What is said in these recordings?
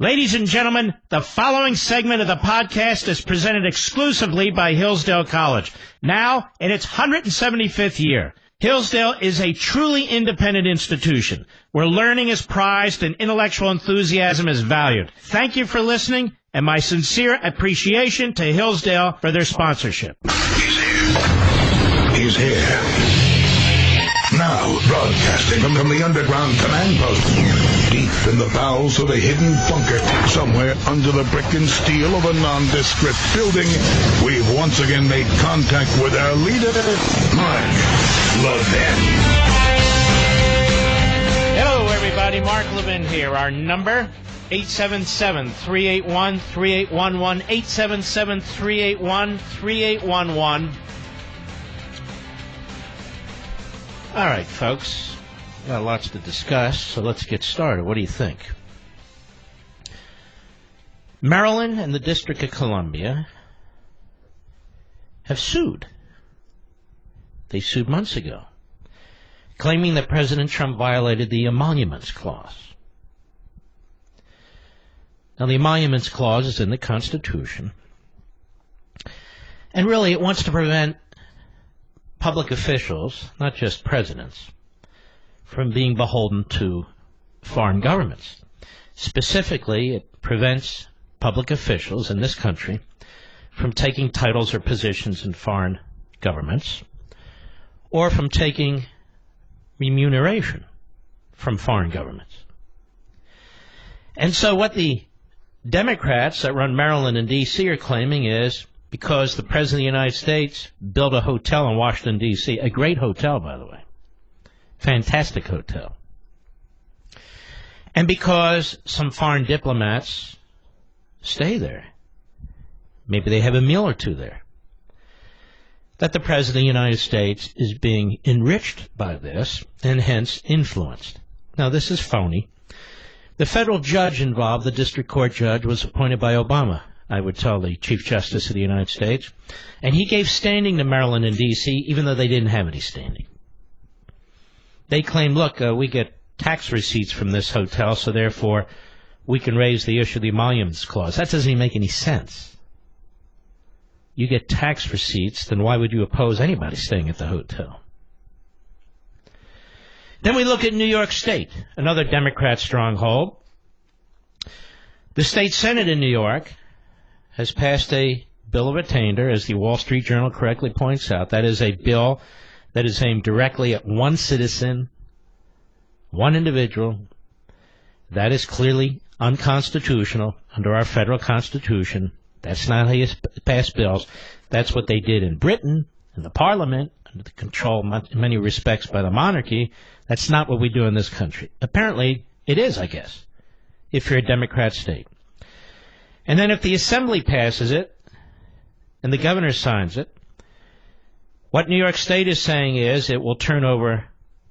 Ladies and gentlemen, the following segment of the podcast is presented exclusively by Hillsdale College. Now, in its 175th year, Hillsdale is a truly independent institution where learning is prized and intellectual enthusiasm is valued. Thank you for listening, and my sincere appreciation to Hillsdale for their sponsorship. He's here. He's here. Now, broadcasting from the underground command post, deep in the bowels of a hidden bunker, somewhere under the brick and steel of a nondescript building, we've once again made contact with our leader, Mark Levin. Hello, everybody. Mark Levin here. Our number, 877-381-3811, 877-381-3811. All right, folks, got lots to discuss, so let's get started. What do you think? Maryland and the District of Columbia have sued. They sued months ago, claiming that President Trump violated the Emoluments Clause. Now, the Emoluments Clause is in the Constitution, and really it wants to prevent public officials, not just presidents, from being beholden to foreign governments. Specifically, it prevents public officials in this country from taking titles or positions in foreign governments or from taking remuneration from foreign governments. And so what the Democrats that run Maryland and D.C. are claiming is, because the President of the United States built a hotel in Washington, D.C., a great hotel, by the way, fantastic hotel, and because some foreign diplomats stay there, maybe they have a meal or two there, that the President of the United States is being enriched by this and hence influenced. Now, this is phony. The federal judge involved, the district court judge, was appointed by Obama, I would tell the Chief Justice of the United States, and he gave standing to Maryland and D.C., even though they didn't have any standing. They claimed, look, we get tax receipts from this hotel, so therefore we can raise the issue of the Emoluments Clause. That doesn't even make any sense. You get tax receipts, then why would you oppose anybody staying at the hotel? Then we look at New York State, another Democrat stronghold. The state Senate in New York has passed a bill of attainder, as the Wall Street Journal correctly points out. That is a bill that is aimed directly at one citizen, one individual. That is clearly unconstitutional under our federal Constitution. That's not how you pass bills. That's what they did in Britain, in the Parliament, under the control in many respects by the monarchy. That's not what we do in this country. Apparently, it is, I guess, if you're a Democrat state. And then if the Assembly passes it and the governor signs it, what New York State is saying is it will turn over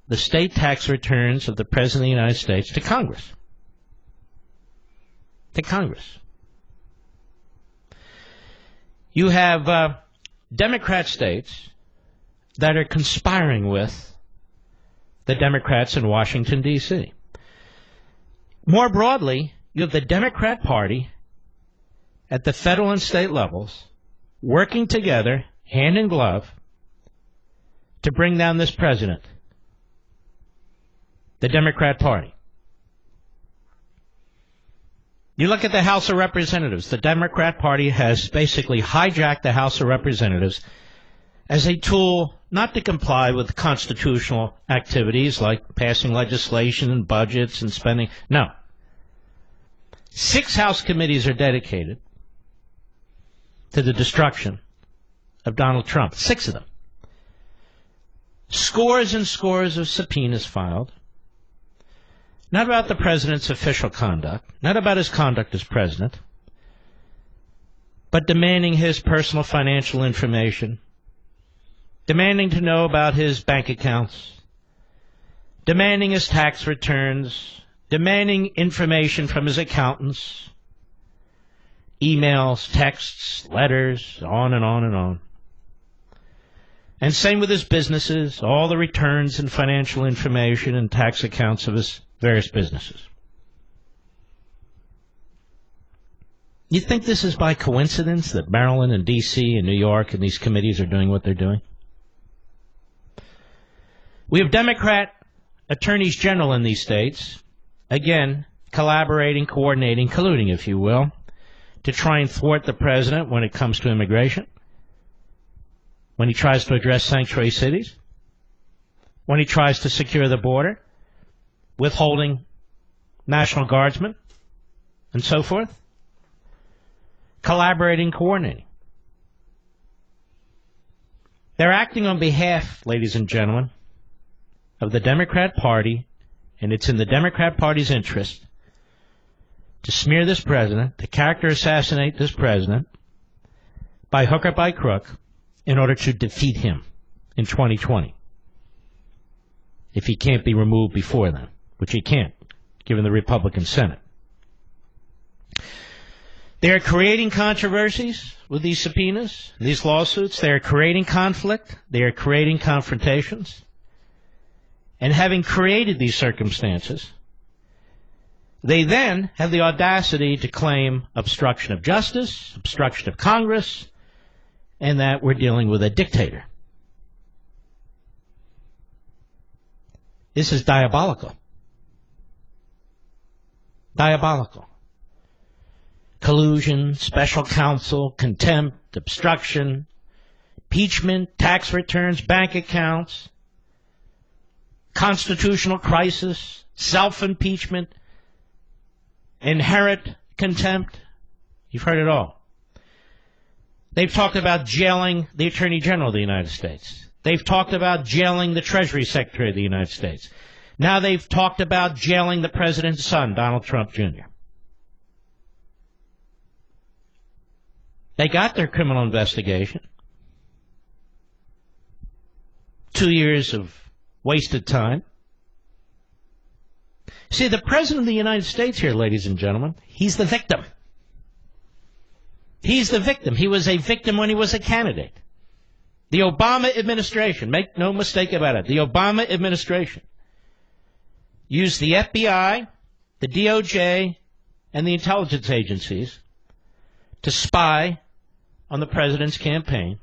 the state tax returns of the President of the United States to Congress. To Congress. You have Democrat states that are conspiring with the Democrats in Washington, D.C. More broadly, you have the Democrat Party at the federal and state levels working together, hand in glove, to bring down this president. The Democrat Party. You look at the House of Representatives. The Democrat Party has basically hijacked the House of Representatives as a tool not to comply with constitutional activities like passing legislation and budgets and spending. No. 6 House committees are dedicated to the destruction of Donald Trump. 6 of them. Scores and scores of subpoenas filed. Not about the president's official conduct, not about his conduct as president, but demanding his personal financial information, demanding to know about his bank accounts, demanding his tax returns, demanding information from his accountants, emails, texts, letters, on and on and on. And same with his businesses, all the returns and financial information and tax accounts of his various businesses. You think this is by coincidence that Maryland and D.C. and New York and these committees are doing what they're doing? We have Democrat attorneys general in these states, again, collaborating, coordinating, colluding, if you will, to try and thwart the president when it comes to immigration, when he tries to address sanctuary cities, when he tries to secure the border, withholding National Guardsmen, and so forth. Collaborating, coordinating. They're acting on behalf, ladies and gentlemen, of the Democrat Party, and it's in the Democrat Party's interest to smear this president, to character assassinate this president, by hook or by crook, in order to defeat him in 2020. If he can't be removed before then, which he can't, given the Republican Senate. They are creating controversies with these subpoenas, these lawsuits. They are creating conflict. They are creating confrontations. And having created these circumstances, they then have the audacity to claim obstruction of justice, obstruction of Congress, and that we're dealing with a dictator. This is diabolical. Diabolical. Collusion, special counsel, contempt, obstruction, impeachment, tax returns, bank accounts, constitutional crisis, self-impeachment, inherent contempt. You've heard it all. They've talked about jailing the Attorney General of the United States. They've talked about jailing the Treasury Secretary of the United States. Now they've talked about jailing the President's son, Donald Trump Jr. They got their criminal investigation. 2 years of wasted time. See, the President of the United States here, ladies and gentlemen, he's the victim. He's the victim. He was a victim when he was a candidate. The Obama administration, make no mistake about it, the Obama administration used the FBI, the DOJ, and the intelligence agencies to spy on the president's campaign,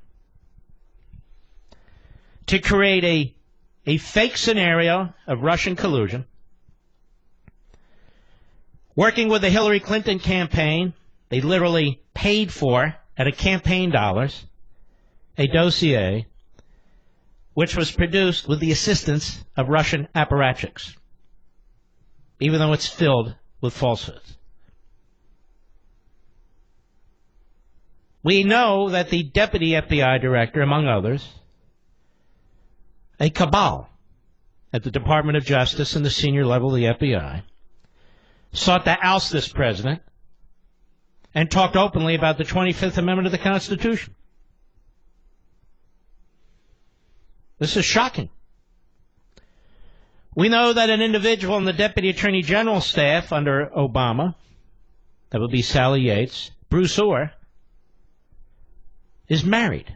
to create a fake scenario of Russian collusion, working with the Hillary Clinton campaign. They literally paid for, out of campaign dollars, a dossier which was produced with the assistance of Russian apparatchiks, even though it's filled with falsehoods. We know that the deputy FBI director, among others, a cabal at the Department of Justice and the senior level of the FBI, sought to oust this president and talked openly about the 25th Amendment of the Constitution. This is shocking. We know that an individual in the Deputy Attorney General's staff under Obama, that would be Sally Yates, Bruce Orr, is married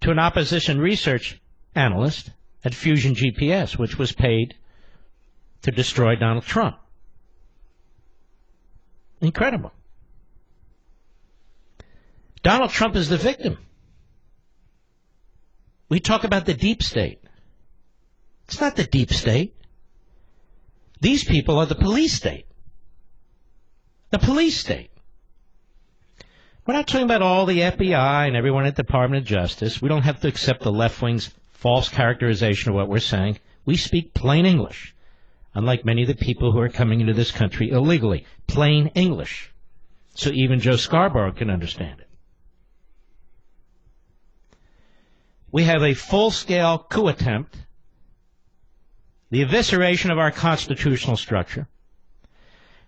to an opposition research analyst at Fusion GPS, which was paid to destroy Donald Trump. Incredible. Donald Trump is the victim. We talk about the deep state. It's not the deep state. These people are the police state. The police state. We're not talking about all the FBI and everyone at the Department of Justice. We don't have to accept the left wing's false characterization of what we're saying. We speak plain English, unlike many of the people who are coming into this country illegally. Plain English. So even Joe Scarborough can understand it. We have a full-scale coup attempt, the evisceration of our constitutional structure,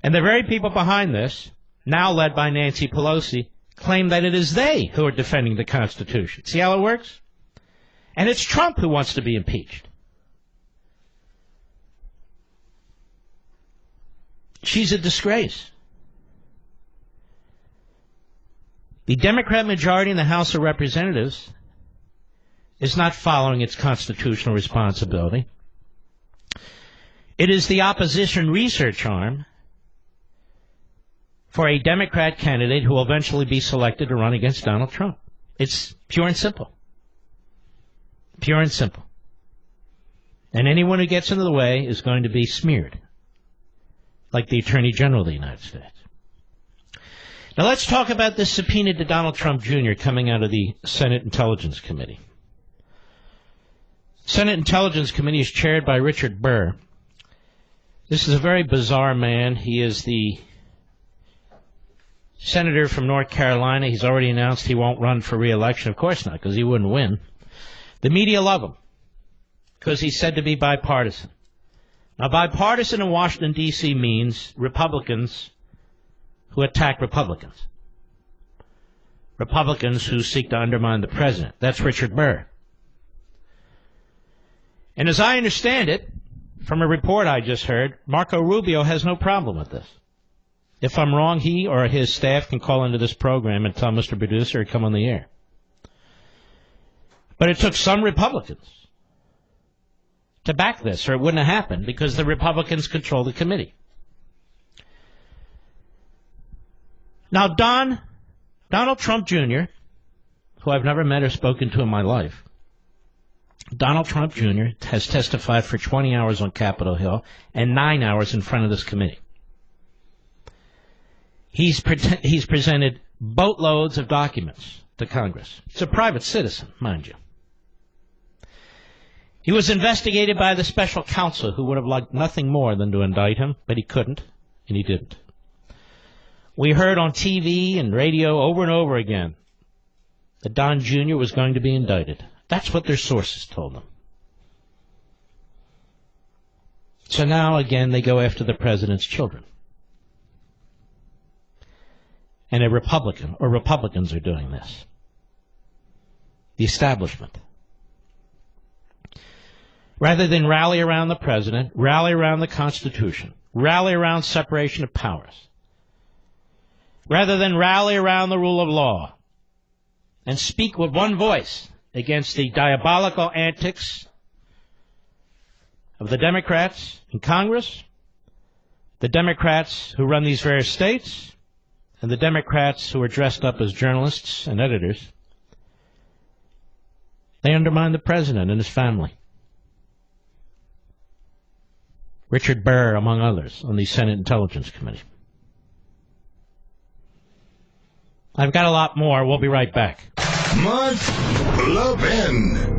and the very people behind this, now led by Nancy Pelosi, claim that it is they who are defending the Constitution. See how it works? And it's Trump who wants to be impeached. She's a disgrace. The Democrat majority in the House of Representatives is not following its constitutional responsibility. It is the opposition research arm for a Democrat candidate who will eventually be selected to run against Donald Trump. It's pure and simple. Pure and simple. And anyone who gets into the way is going to be smeared, like the Attorney General of the United States. Now let's talk about this subpoena to Donald Trump Jr. coming out of the Senate Intelligence Committee. Senate Intelligence Committee is chaired by Richard Burr. This is a very bizarre man. He is the senator from North Carolina. He's already announced he won't run for re-election. Of course not, because he wouldn't win. The media love him because he's said to be bipartisan. Now, bipartisan in Washington, D.C. means Republicans who attack Republicans. Republicans who seek to undermine the president. That's Richard Burr. And as I understand it, from a report I just heard, Marco Rubio has no problem with this. If I'm wrong, he or his staff can call into this program and tell Mr. Producer to come on the air. But it took some Republicans to back this, or it wouldn't have happened, because the Republicans control the committee. Now, Donald Trump Jr., who I've never met or spoken to in my life, Donald Trump Jr. has testified for 20 hours on Capitol Hill and 9 hours in front of this committee. He's presented boatloads of documents to Congress. He's a private citizen, mind you. He was investigated by the special counsel, who would have liked nothing more than to indict him, but he couldn't, and he didn't. We heard on TV and radio over and over again that Don Jr. was going to be indicted. That's what their sources told them. So now, again, they go after the president's children. And a Republican, or Republicans, are doing this. The establishment. Rather than rally around the president, rally around the Constitution, rally around separation of powers, rather than rally around the rule of law, and speak with one voice against the diabolical antics of the Democrats in Congress, the Democrats who run these various states, and the Democrats who are dressed up as journalists and editors, they undermine the president and his family. Richard Burr, among others, on the Senate Intelligence Committee. I've got a lot more. We'll be right back. Mark Levin.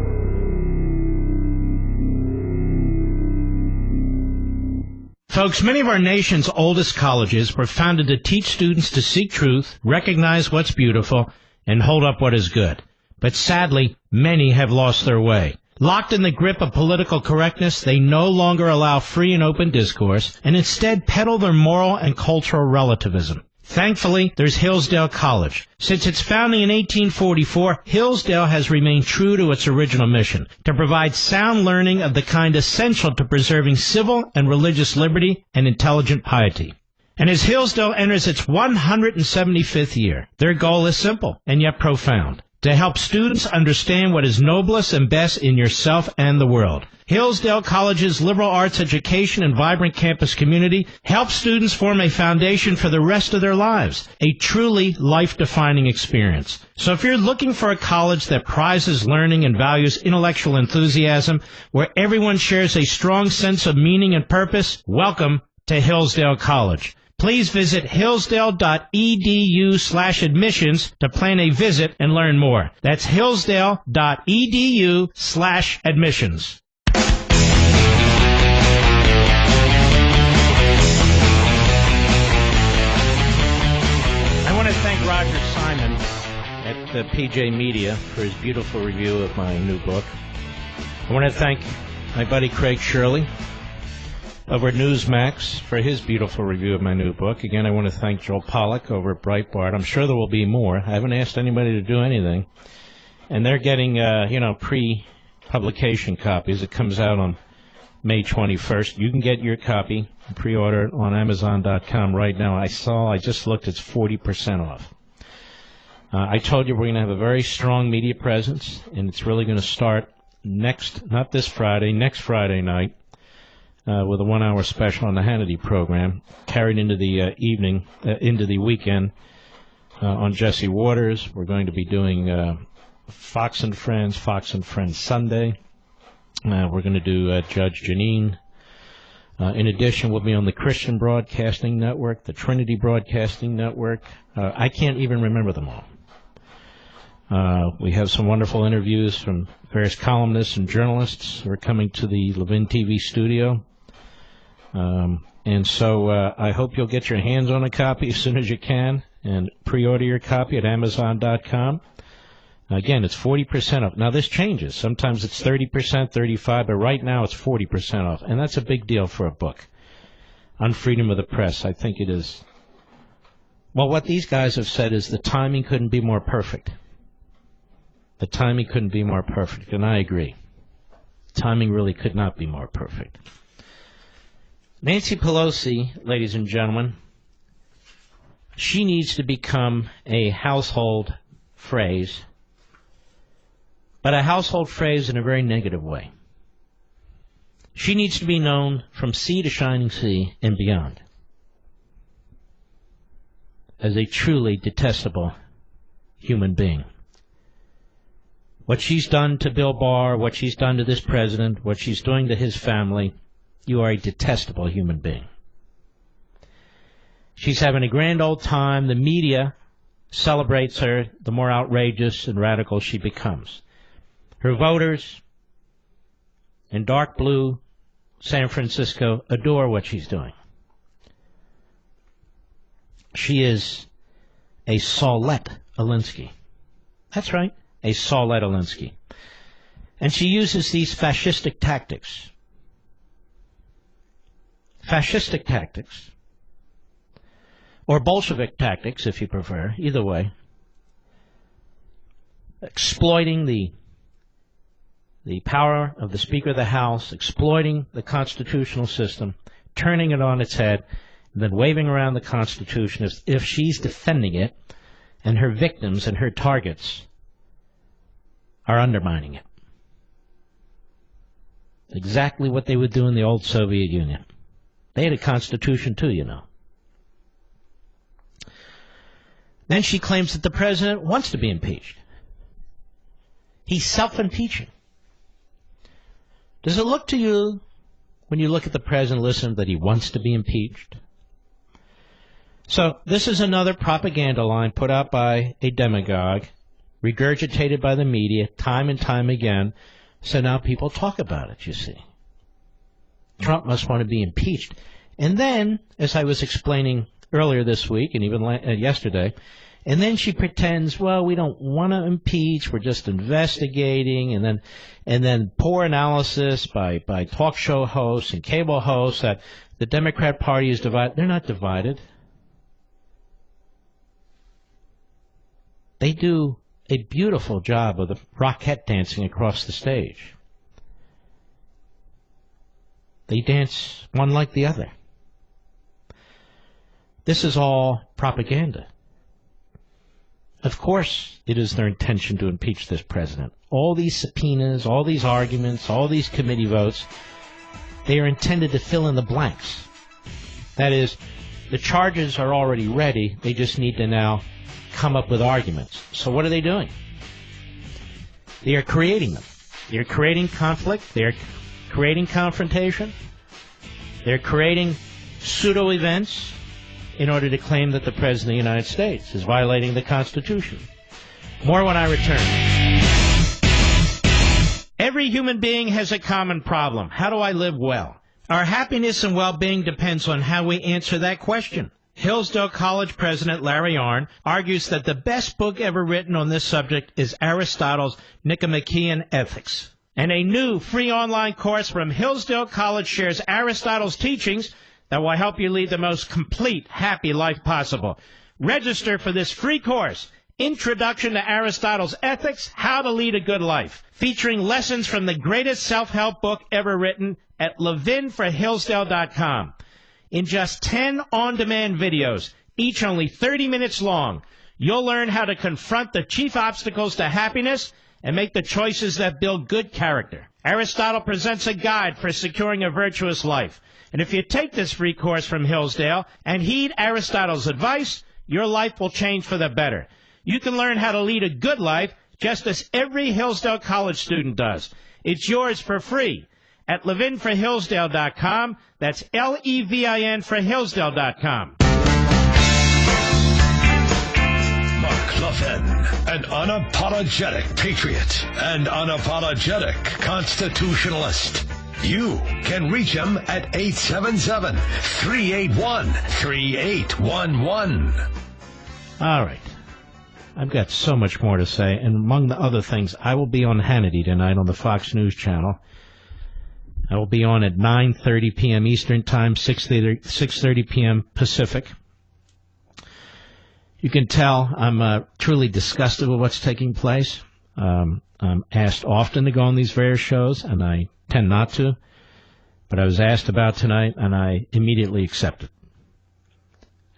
Folks, many of our nation's oldest colleges were founded to teach students to seek truth, recognize what's beautiful, and hold up what is good. But sadly, many have lost their way. Locked in the grip of political correctness, they no longer allow free and open discourse, and instead peddle their moral and cultural relativism. Thankfully, there's Hillsdale College. Since its founding in 1844, Hillsdale has remained true to its original mission, to provide sound learning of the kind essential to preserving civil and religious liberty and intelligent piety. And as Hillsdale enters its 175th year, their goal is simple and yet profound: to help students understand what is noblest and best in yourself and the world. Hillsdale College's liberal arts education and vibrant campus community help students form a foundation for the rest of their lives, a truly life-defining experience. So if you're looking for a college that prizes learning and values intellectual enthusiasm, where everyone shares a strong sense of meaning and purpose, welcome to Hillsdale College. Please visit hillsdale.edu/admissions to plan a visit and learn more. That's hillsdale.edu/admissions. I want to thank Roger Simon at PJ Media for his beautiful review of my new book. I want to thank my buddy Craig Shirley over at Newsmax for his beautiful review of my new book. Again, I want to thank Joel Pollack over at Breitbart. I'm sure there will be more. I haven't asked anybody to do anything. And they're getting, pre-publication copies. It comes out on May 21st. You can get your copy, pre-order it on Amazon.com right now. I just looked, it's 40% off. I told you we're going to have a very strong media presence, and it's really going to start next Friday night. with a 1-hour special on the Hannity program, carried into the evening, into the weekend on Jesse Waters. We're going to be doing Fox and Friends Sunday. We're going to do Judge Janine. In addition, we'll be on the Christian Broadcasting Network, the Trinity Broadcasting Network. I can't even remember them all. We have some wonderful interviews from various columnists and journalists who are coming to the Levin TV studio. And so I hope you'll get your hands on a copy as soon as you can and pre-order your copy at Amazon.com. Again, it's 40% off. Now, this changes. Sometimes it's 30%, 35%, but right now it's 40% off. And that's a big deal for a book. On freedom of the press, I think it is. Well, what these guys have said is the timing couldn't be more perfect. The timing couldn't be more perfect, and I agree. Timing really could not be more perfect. Nancy Pelosi, ladies and gentlemen, she needs to become a household phrase, but a household phrase in a very negative way. She needs to be known from sea to shining sea and beyond as a truly detestable human being. What she's done to Bill Barr, what she's done to this president, what she's doing to his family, you are a detestable human being. She's having a grand old time. The media celebrates her the more outrageous and radical she becomes. Her voters in dark blue San Francisco adore what she's doing. She is a Saulette Alinsky. That's right, a Saulette Alinsky. And she uses these fascistic tactics. Fascistic tactics, or Bolshevik tactics, if you prefer, either way, exploiting the power of the Speaker of the House, exploiting the constitutional system, turning it on its head, and then waving around the Constitution as if she's defending it, and her victims and her targets are undermining it. Exactly what they would do in the old Soviet Union. They had a constitution too, you know. Then she claims that the president wants to be impeached. He's self-impeaching. Does it look to you, when you look at the president, listen, that he wants to be impeached? So this is another propaganda line put out by a demagogue, regurgitated by the media time and time again, so now people talk about it, you see. Trump must want to be impeached. And then, as I was explaining earlier this week and even yesterday, and then she pretends, well, we don't want to impeach, we're just investigating, and then poor analysis by talk show hosts and cable hosts that the Democrat Party is divided. They're not divided. They do a beautiful job of the rocket dancing across the stage. They dance one like the other. This is all propaganda. Of course, it is their intention to impeach this president. All these subpoenas, all these arguments, all these committee votes, they are intended to fill in the blanks. That is, the charges are already ready. They just need to now come up with arguments. So what are they doing? They are creating them. They are creating conflict. They are creating confrontation. They're creating pseudo-events in order to claim that the President of the United States is violating the Constitution. More when I return. Every human being has a common problem. How do I live well? Our happiness and well-being depends on how we answer that question. Hillsdale College President Larry Arnn argues that the best book ever written on this subject is Aristotle's Nicomachean Ethics. And a new free online course from Hillsdale College shares Aristotle's teachings that will help you lead the most complete, happy life possible. Register for this free course, Introduction to Aristotle's Ethics, How to Lead a Good Life, featuring lessons from the greatest self-help book ever written at levinforhillsdale.com. In just 10 on-demand videos, each only 30 minutes long, you'll learn how to confront the chief obstacles to happiness and make the choices that build good character. Aristotle presents a guide for securing a virtuous life. And if you take this free course from Hillsdale and heed Aristotle's advice, your life will change for the better. You can learn how to lead a good life just as every Hillsdale College student does. It's yours for free at levinforhillsdale.com. That's Levin for Hillsdale.com. Mark Levin, an unapologetic patriot and unapologetic constitutionalist. You can reach him at 877-381-3811. All right. I've got so much more to say, and among the other things, I will be on Hannity tonight on the Fox News Channel. I will be on at 9:30 p.m. Eastern Time, 6:30 p.m. Pacific. You can tell I'm truly disgusted with what's taking place. I'm asked often to go on these various shows, and I tend not to. But I was asked about tonight, and I immediately accepted.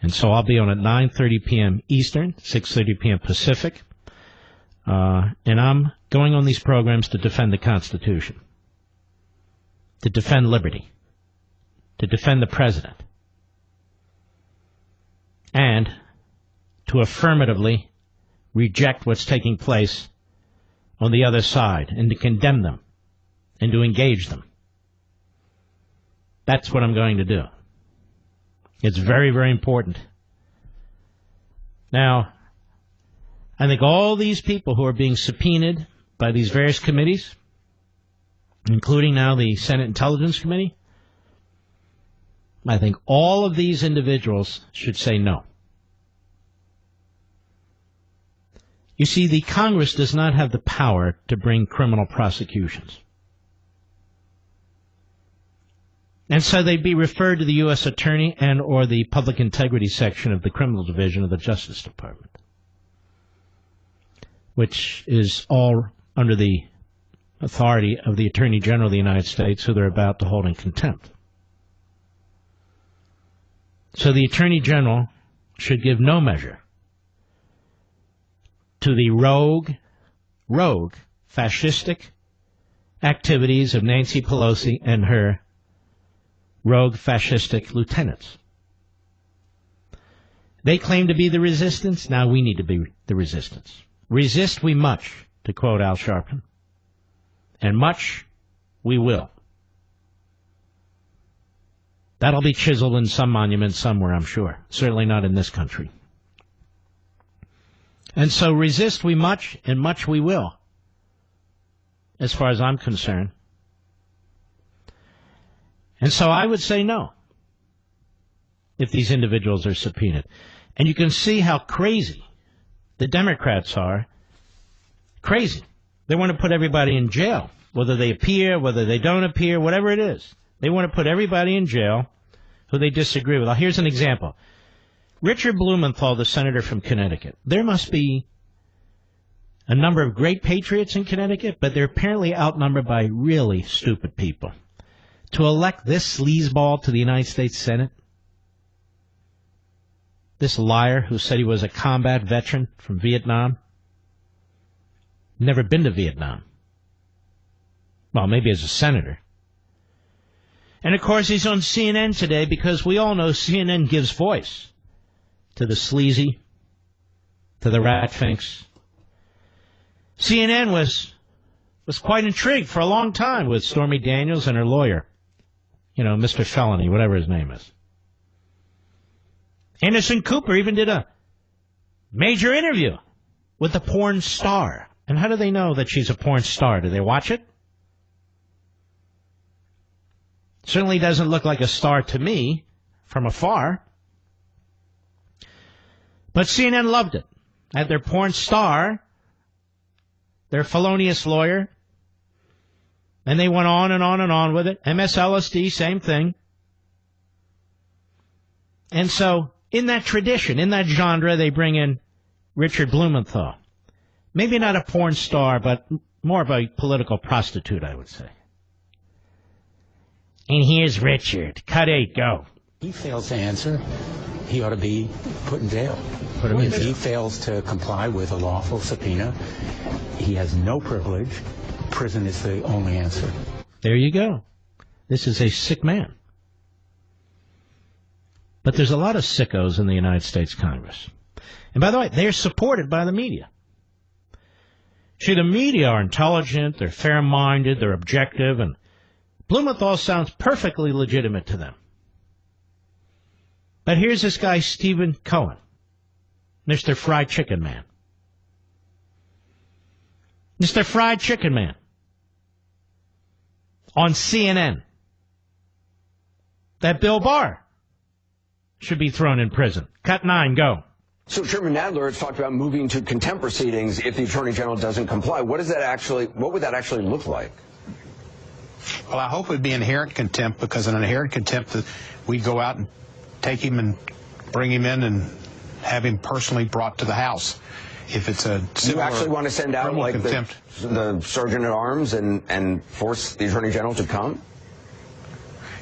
And so I'll be on at 9:30 p.m. Eastern, 6:30 p.m. Pacific. And I'm going on these programs to defend the Constitution, to defend liberty, to defend the president, and to affirmatively reject what's taking place on the other side and to condemn them and to engage them. That's what I'm going to do. It's very, very important. Now, I think all these people who are being subpoenaed by these various committees, including now the Senate Intelligence Committee, I think all of these individuals should say no. You see, the Congress does not have the power to bring criminal prosecutions. And so they'd be referred to the U.S. Attorney and or the Public Integrity Section of the Criminal Division of the Justice Department, which is all under the authority of the Attorney General of the United States, who they're about to hold in contempt. So the Attorney General should give no measure to the rogue, fascistic activities of Nancy Pelosi and her rogue, fascistic lieutenants. They claim to be the resistance. Now we need to be the resistance. Resist we much, to quote Al Sharpton, and much we will. That'll be chiseled in some monument somewhere, I'm sure. Certainly not in this country. And so resist we much, and much we will, as far as I'm concerned. And so I would say no, if these individuals are subpoenaed. And you can see how crazy the Democrats are. Crazy. They want to put everybody in jail, whether they appear, whether they don't appear, whatever it is. They want to put everybody in jail who they disagree with. Now, here's an example. Richard Blumenthal, the senator from Connecticut. There must be a number of great patriots in Connecticut, but they're apparently outnumbered by really stupid people. To elect this sleazeball to the United States Senate, this liar who said he was a combat veteran from Vietnam, never been to Vietnam. Well, maybe as a senator. And, of course, he's on CNN today because we all know CNN gives voice to the sleazy, to the ratfinks. CNN was quite intrigued for a long time with Stormy Daniels and her lawyer. You know, Mr. Felony, whatever his name is. Anderson Cooper even did a major interview with the porn star. And how do they know that she's a porn star? Do they watch it? Certainly doesn't look like a star to me from afar. But CNN loved it. Had their porn star, their felonious lawyer, and they went on and on and on with it. MSLSD, same thing. And so, in that tradition, in that genre, they bring in Richard Blumenthal. Maybe not a porn star, but more of a political prostitute, I would say. And here's Richard. Cut 8, go. He fails to answer, he ought to be put in jail. If he fails to comply with a lawful subpoena, he has no privilege prison is the only answer. There you go. This is a sick man. But there's a lot of sickos in the United States Congress. And by the way, they're supported by the media. See, the media are intelligent, they're fair-minded, they're objective, and Blumenthal sounds perfectly legitimate to them. But here's this guy, Stephen Cohen, Mr. Fried Chicken Man. Mr. Fried Chicken Man on CNN. That Bill Barr should be thrown in prison. Cut 9, go. So Chairman Nadler has talked about moving to contempt proceedings if the Attorney General doesn't comply. What would that actually look like? Well, I hope it would be inherent contempt, because in inherent contempt, we'd go out and take him and bring him in and have him personally brought to the House. If it's a similar, you actually want to send out like the Sergeant at Arms and force the Attorney General to come?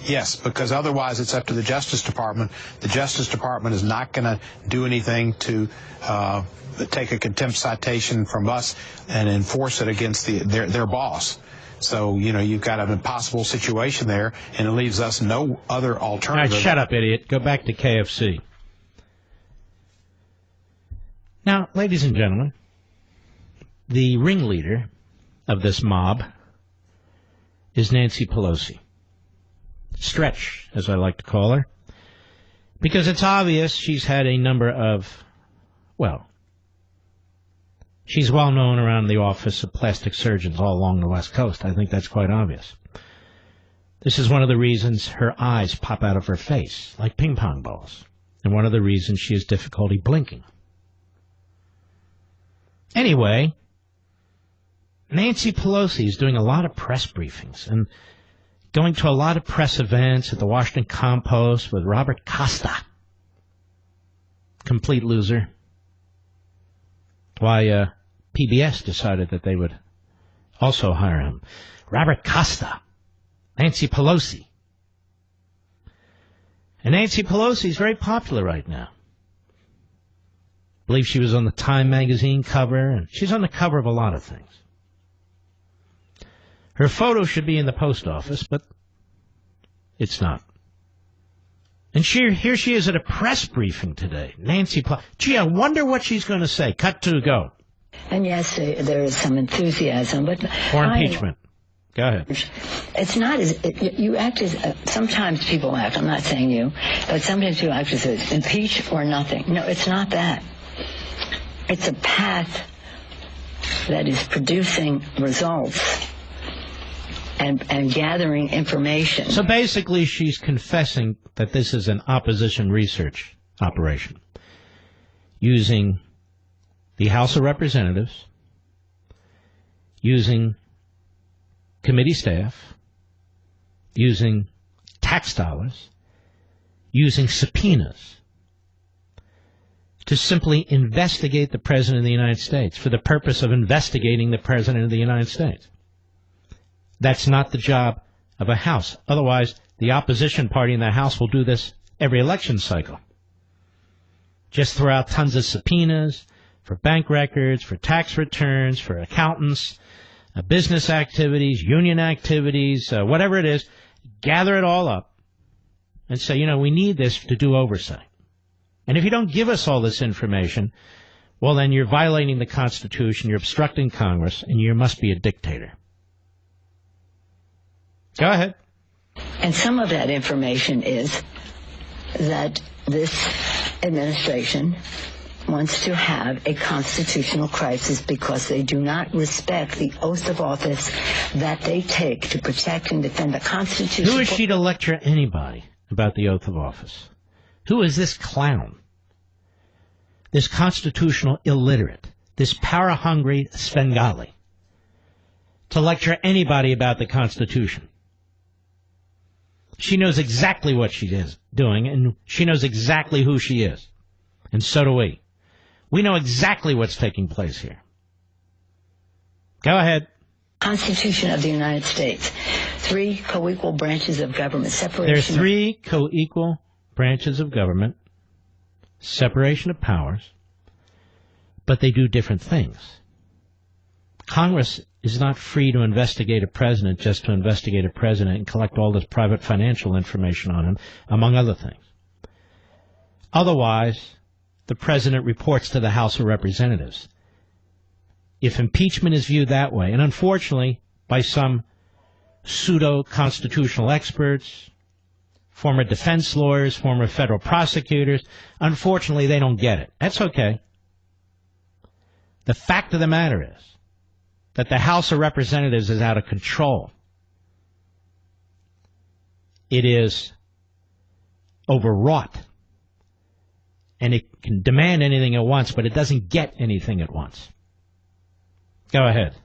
Yes, because otherwise it's up to the Justice Department. The Justice Department is not going to do anything to take a contempt citation from us and enforce it against their boss. So, you know, you've got an impossible situation there, and it leaves us no other alternative. All right, shut up, idiot. Go back to KFC. Now, ladies and gentlemen, the ringleader of this mob is Nancy Pelosi. Stretch, as I like to call her, because it's obvious she's had a number of, well, she's well known around the office of plastic surgeons all along the West Coast. I think that's quite obvious. This is one of the reasons her eyes pop out of her face like ping pong balls, and one of the reasons she has difficulty blinking. Anyway, Nancy Pelosi is doing a lot of press briefings and going to a lot of press events at the Washington Compost with Robert Costa. Complete loser. Why, PBS decided that they would also hire him. Robert Costa. Nancy Pelosi. And Nancy Pelosi is very popular right now. I believe she was on the Time magazine cover, and she's on the cover of a lot of things. Her photo should be in the post office, but it's not. And here she is at a press briefing today. Nancy Pelosi. Gee, I wonder what she's going to say. Cut 2, go. And yes, there is some enthusiasm, but... For impeachment. Go ahead. It's not as... You act as... sometimes people act, I'm not saying you, but sometimes you act as impeach or nothing. No, it's not that. It's a path that is producing results and gathering information. So basically she's confessing that this is an opposition research operation using the House of Representatives, using committee staff, using tax dollars, using subpoenas to simply investigate the President of the United States for the purpose of investigating the President of the United States. That's not the job of a House. Otherwise, the opposition party in the House will do this every election cycle. Just throw out tons of subpoenas for bank records, for tax returns, for accountants, business activities, union activities, whatever it is. Gather it all up and say, you know, we need this to do oversight. And if you don't give us all this information, well, then you're violating the Constitution, you're obstructing Congress, and you must be a dictator. Go ahead. And some of that information is that this administration wants to have a constitutional crisis because they do not respect the oath of office that they take to protect and defend the Constitution. Who is she to lecture anybody about the oath of office? Who is this clown? This constitutional illiterate? This power-hungry Svengali? To lecture anybody about the Constitution? She knows exactly what she is doing, and she knows exactly who she is. And so do we. We know exactly what's taking place here. Go ahead. Constitution of the United States. 3 co-equal branches of government. Separation. There are 3 co-equal branches of government. Separation of powers. But they do different things. Congress is not free to investigate a president just to investigate a president and collect all this private financial information on him, among other things. Otherwise, the president reports to the House of Representatives. If impeachment is viewed that way, and unfortunately, by some pseudo-constitutional experts, former defense lawyers, former federal prosecutors, unfortunately, they don't get it. That's okay. The fact of the matter is that the House of Representatives is out of control. It is overwrought. And it can demand anything it wants, but it doesn't get anything it wants. Go ahead.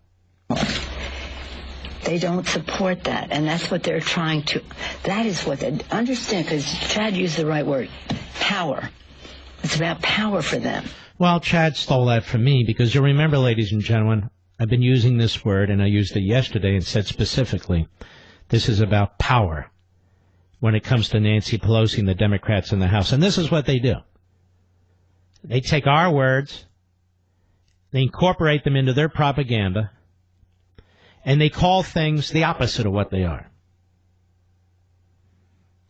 They don't support that, and that's what they're trying to. That is what they understand, because Chad used the right word, power. It's about power for them. Well, Chad stole that from me, because you'll remember, ladies and gentlemen, I've been using this word, and I used it yesterday and said specifically, this is about power when it comes to Nancy Pelosi and the Democrats in the House. And this is what they do. They take our words, they incorporate them into their propaganda, and they call things the opposite of what they are.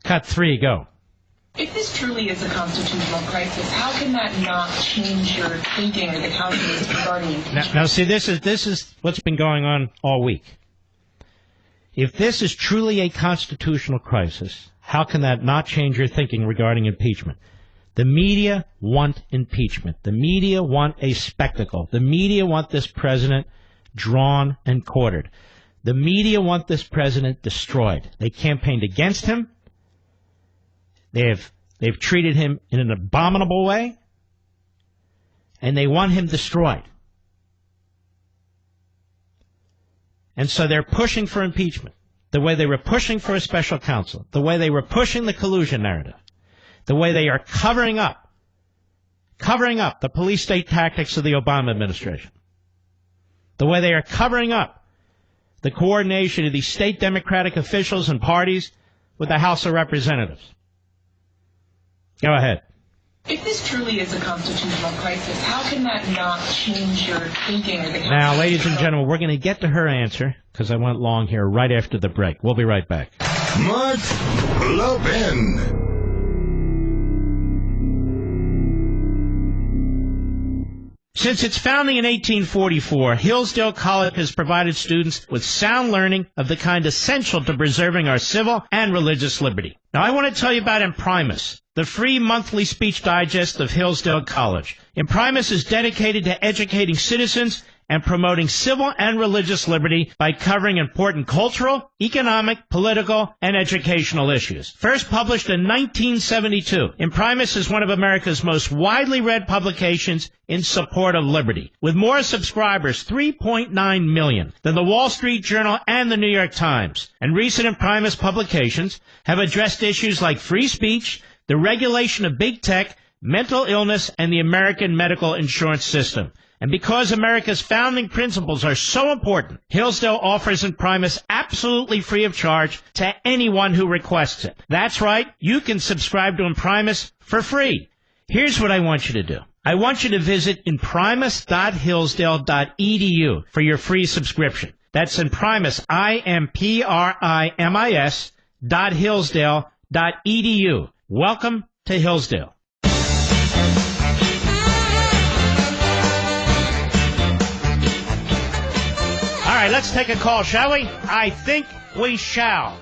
Cut 3, go. If this truly is a constitutional crisis, how can that not change your thinking or the calculus regarding impeachment? Now, see, this is what's been going on all week. If this is truly a constitutional crisis, how can that not change your thinking regarding impeachment? The media want impeachment. The media want a spectacle. The media want this president drawn and quartered. The media want this president destroyed. They campaigned against him. They've treated him in an abominable way, and they want him destroyed. And so they're pushing for impeachment, the way they were pushing for a special counsel, the way they were pushing the collusion narrative, the way they are covering up the police state tactics of the Obama administration, the way they are covering up the coordination of these state Democratic officials and parties with the House of Representatives. Go ahead. If this truly is a constitutional crisis, how can that not change your thinking or the calculus? Now, ladies and gentlemen, we're going to get to her answer, because I went long here, right after the break. We'll be right back. Mark Levin. Since its founding in 1844, Hillsdale College has provided students with sound learning of the kind essential to preserving our civil and religious liberty. Now, I want to tell you about Imprimis, the free monthly speech digest of Hillsdale College. Imprimis is dedicated to educating citizens and promoting civil and religious liberty by covering important cultural, economic, political, and educational issues. First published in 1972, Imprimis is one of America's most widely read publications in support of liberty, with more subscribers, 3.9 million, than the Wall Street Journal and the New York Times. And recent Imprimis publications have addressed issues like free speech, the regulation of big tech, mental illness, and the American medical insurance system. And because America's founding principles are so important, Hillsdale offers Imprimis absolutely free of charge to anyone who requests it. That's right, you can subscribe to Imprimis for free. Here's what I want you to do. I want you to visit imprimis.hillsdale.edu for your free subscription. That's Imprimis, IMPRIMIS.hillsdale.edu. Welcome to Hillsdale. All right, let's take a call, shall we? I think we shall.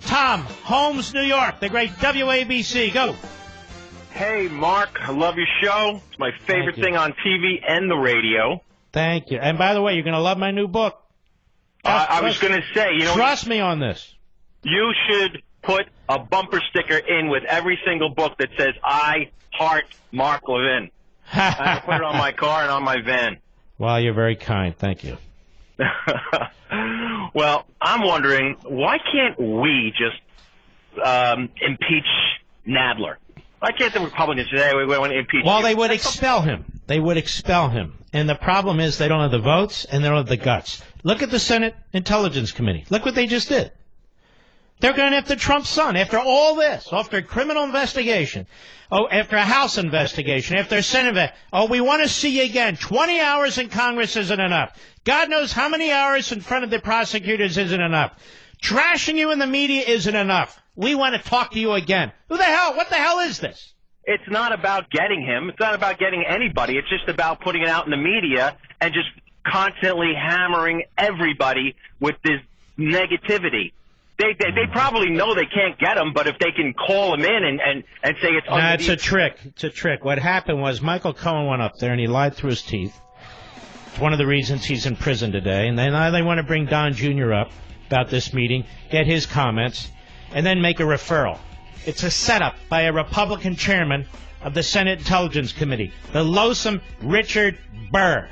Tom, Holmes, New York, the great WABC. Go. Hey, Mark, I love your show. It's my favorite thing on TV and the radio. Thank you. And by the way, you're going to love my new book. I was going to say, trust me on this. You should put a bumper sticker in with every single book that says, I heart Mark Levin. I put it on my car and on my van. Well, you're very kind. Thank you. Well, I'm wondering, why can't we just impeach Nadler? Why can't the Republicans say, we want to impeach Well, you? they would expel him. They would expel him. And the problem is they don't have the votes and they don't have the guts. Look at the Senate Intelligence Committee. Look what they just did. They're going after Trump's son. After all this, after a criminal investigation, after a House investigation, after a Senate, we want to see you again. 20 hours in Congress isn't enough. God knows how many hours in front of the prosecutors isn't enough. Trashing you in the media isn't enough. We want to talk to you again. Who the hell? What the hell is this? It's not about getting him. It's not about getting anybody. It's just about putting it out in the media and just constantly hammering everybody with this negativity. They probably know they can't get him, but if they can call him in and say it's no, it's a trick. It's a trick. What happened was Michael Cohen went up there and he lied through his teeth. It's one of the reasons he's in prison today. And now they want to bring Don Jr. up about this meeting, get his comments, and then make a referral. It's a setup by a Republican chairman of the Senate Intelligence Committee, the loathsome Richard Burr.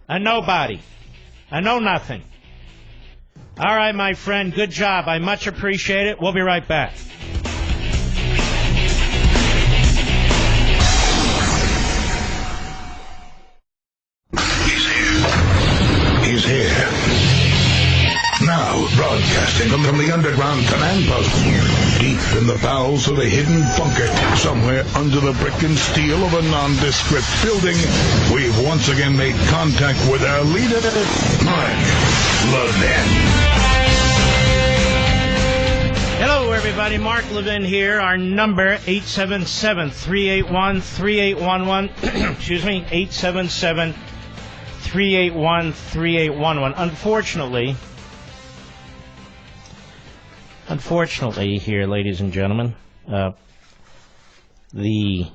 A nobody. A know-nothing. All right, my friend, good job. I much appreciate it. We'll be right back. He's here. Now, broadcasting from the underground command post, deep in the bowels of a hidden bunker, somewhere under the brick and steel of a nondescript building, we've once again made contact with our leader, Mark Levin. Hello, everybody. Mark Levin here. Our number, 877-381-3811. Excuse me, 877-381-3811. Unfortunately, here, ladies and gentlemen, the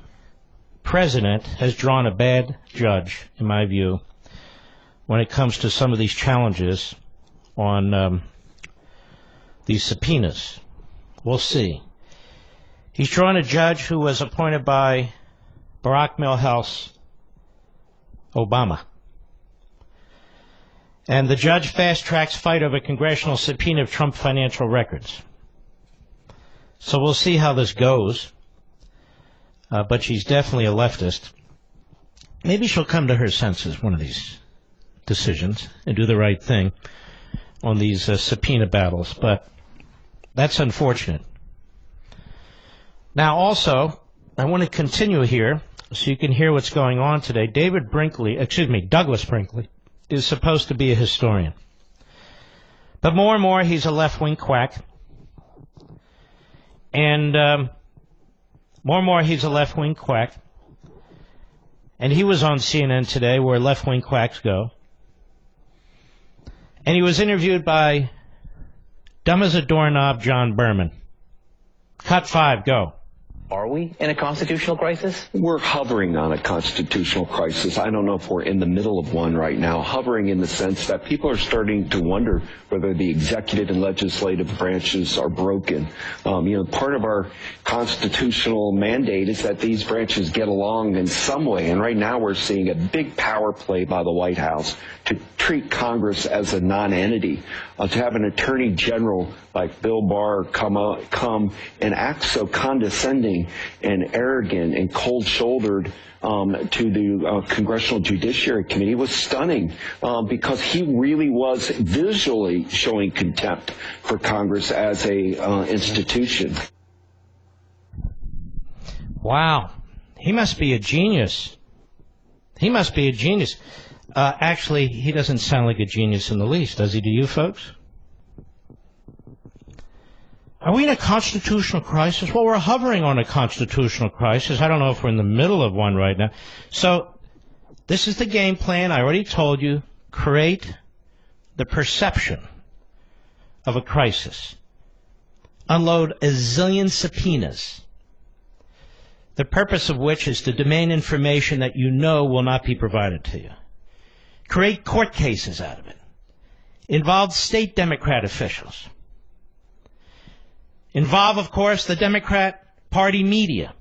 president has drawn a bad judge, in my view, when it comes to some of these challenges on these subpoenas. We'll see. He's drawn a judge who was appointed by Barack Milhouse Obama. And the judge fast-tracks fight over congressional subpoena of Trump financial records. So we'll see how this goes. But she's definitely a leftist. Maybe she'll come to her senses one of these decisions and do the right thing on these subpoena battles. But that's unfortunate. Now, also, I want to continue here so you can hear what's going on today. Douglas Brinkley is supposed to be a historian. But more and more, he's a left-wing quack. And more and more, he's a left-wing quack. And he was on CNN today, where left-wing quacks go. And he was interviewed by dumb as a doorknob John Berman. Cut 5, go. Are we in a constitutional crisis? We're hovering on a constitutional crisis. I don't know if we're in the middle of one right now. Hovering in the sense that people are starting to wonder whether the executive and legislative branches are broken. Part of our constitutional mandate is that these branches get along in some way. And right now we're seeing a big power play by the White House to treat Congress as a non-entity, to have an attorney general like Bill Barr come and act so condescending and arrogant and cold-shouldered to the Congressional Judiciary Committee was stunning because he really was visually showing contempt for Congress as a institution. Wow. He must be a genius. He must be a genius. Actually, he doesn't sound like a genius in the least, does he to you folks? Are we in a constitutional crisis? Well, we're hovering on a constitutional crisis. I don't know if we're in the middle of one right now. So this is the game plan. I already told you. Create the perception of a crisis. Unload a zillion subpoenas. The purpose of which is to demand information that you know will not be provided to you. Create court cases out of it. Involve state Democrat officials. Involve, of course, the Democrat Party media.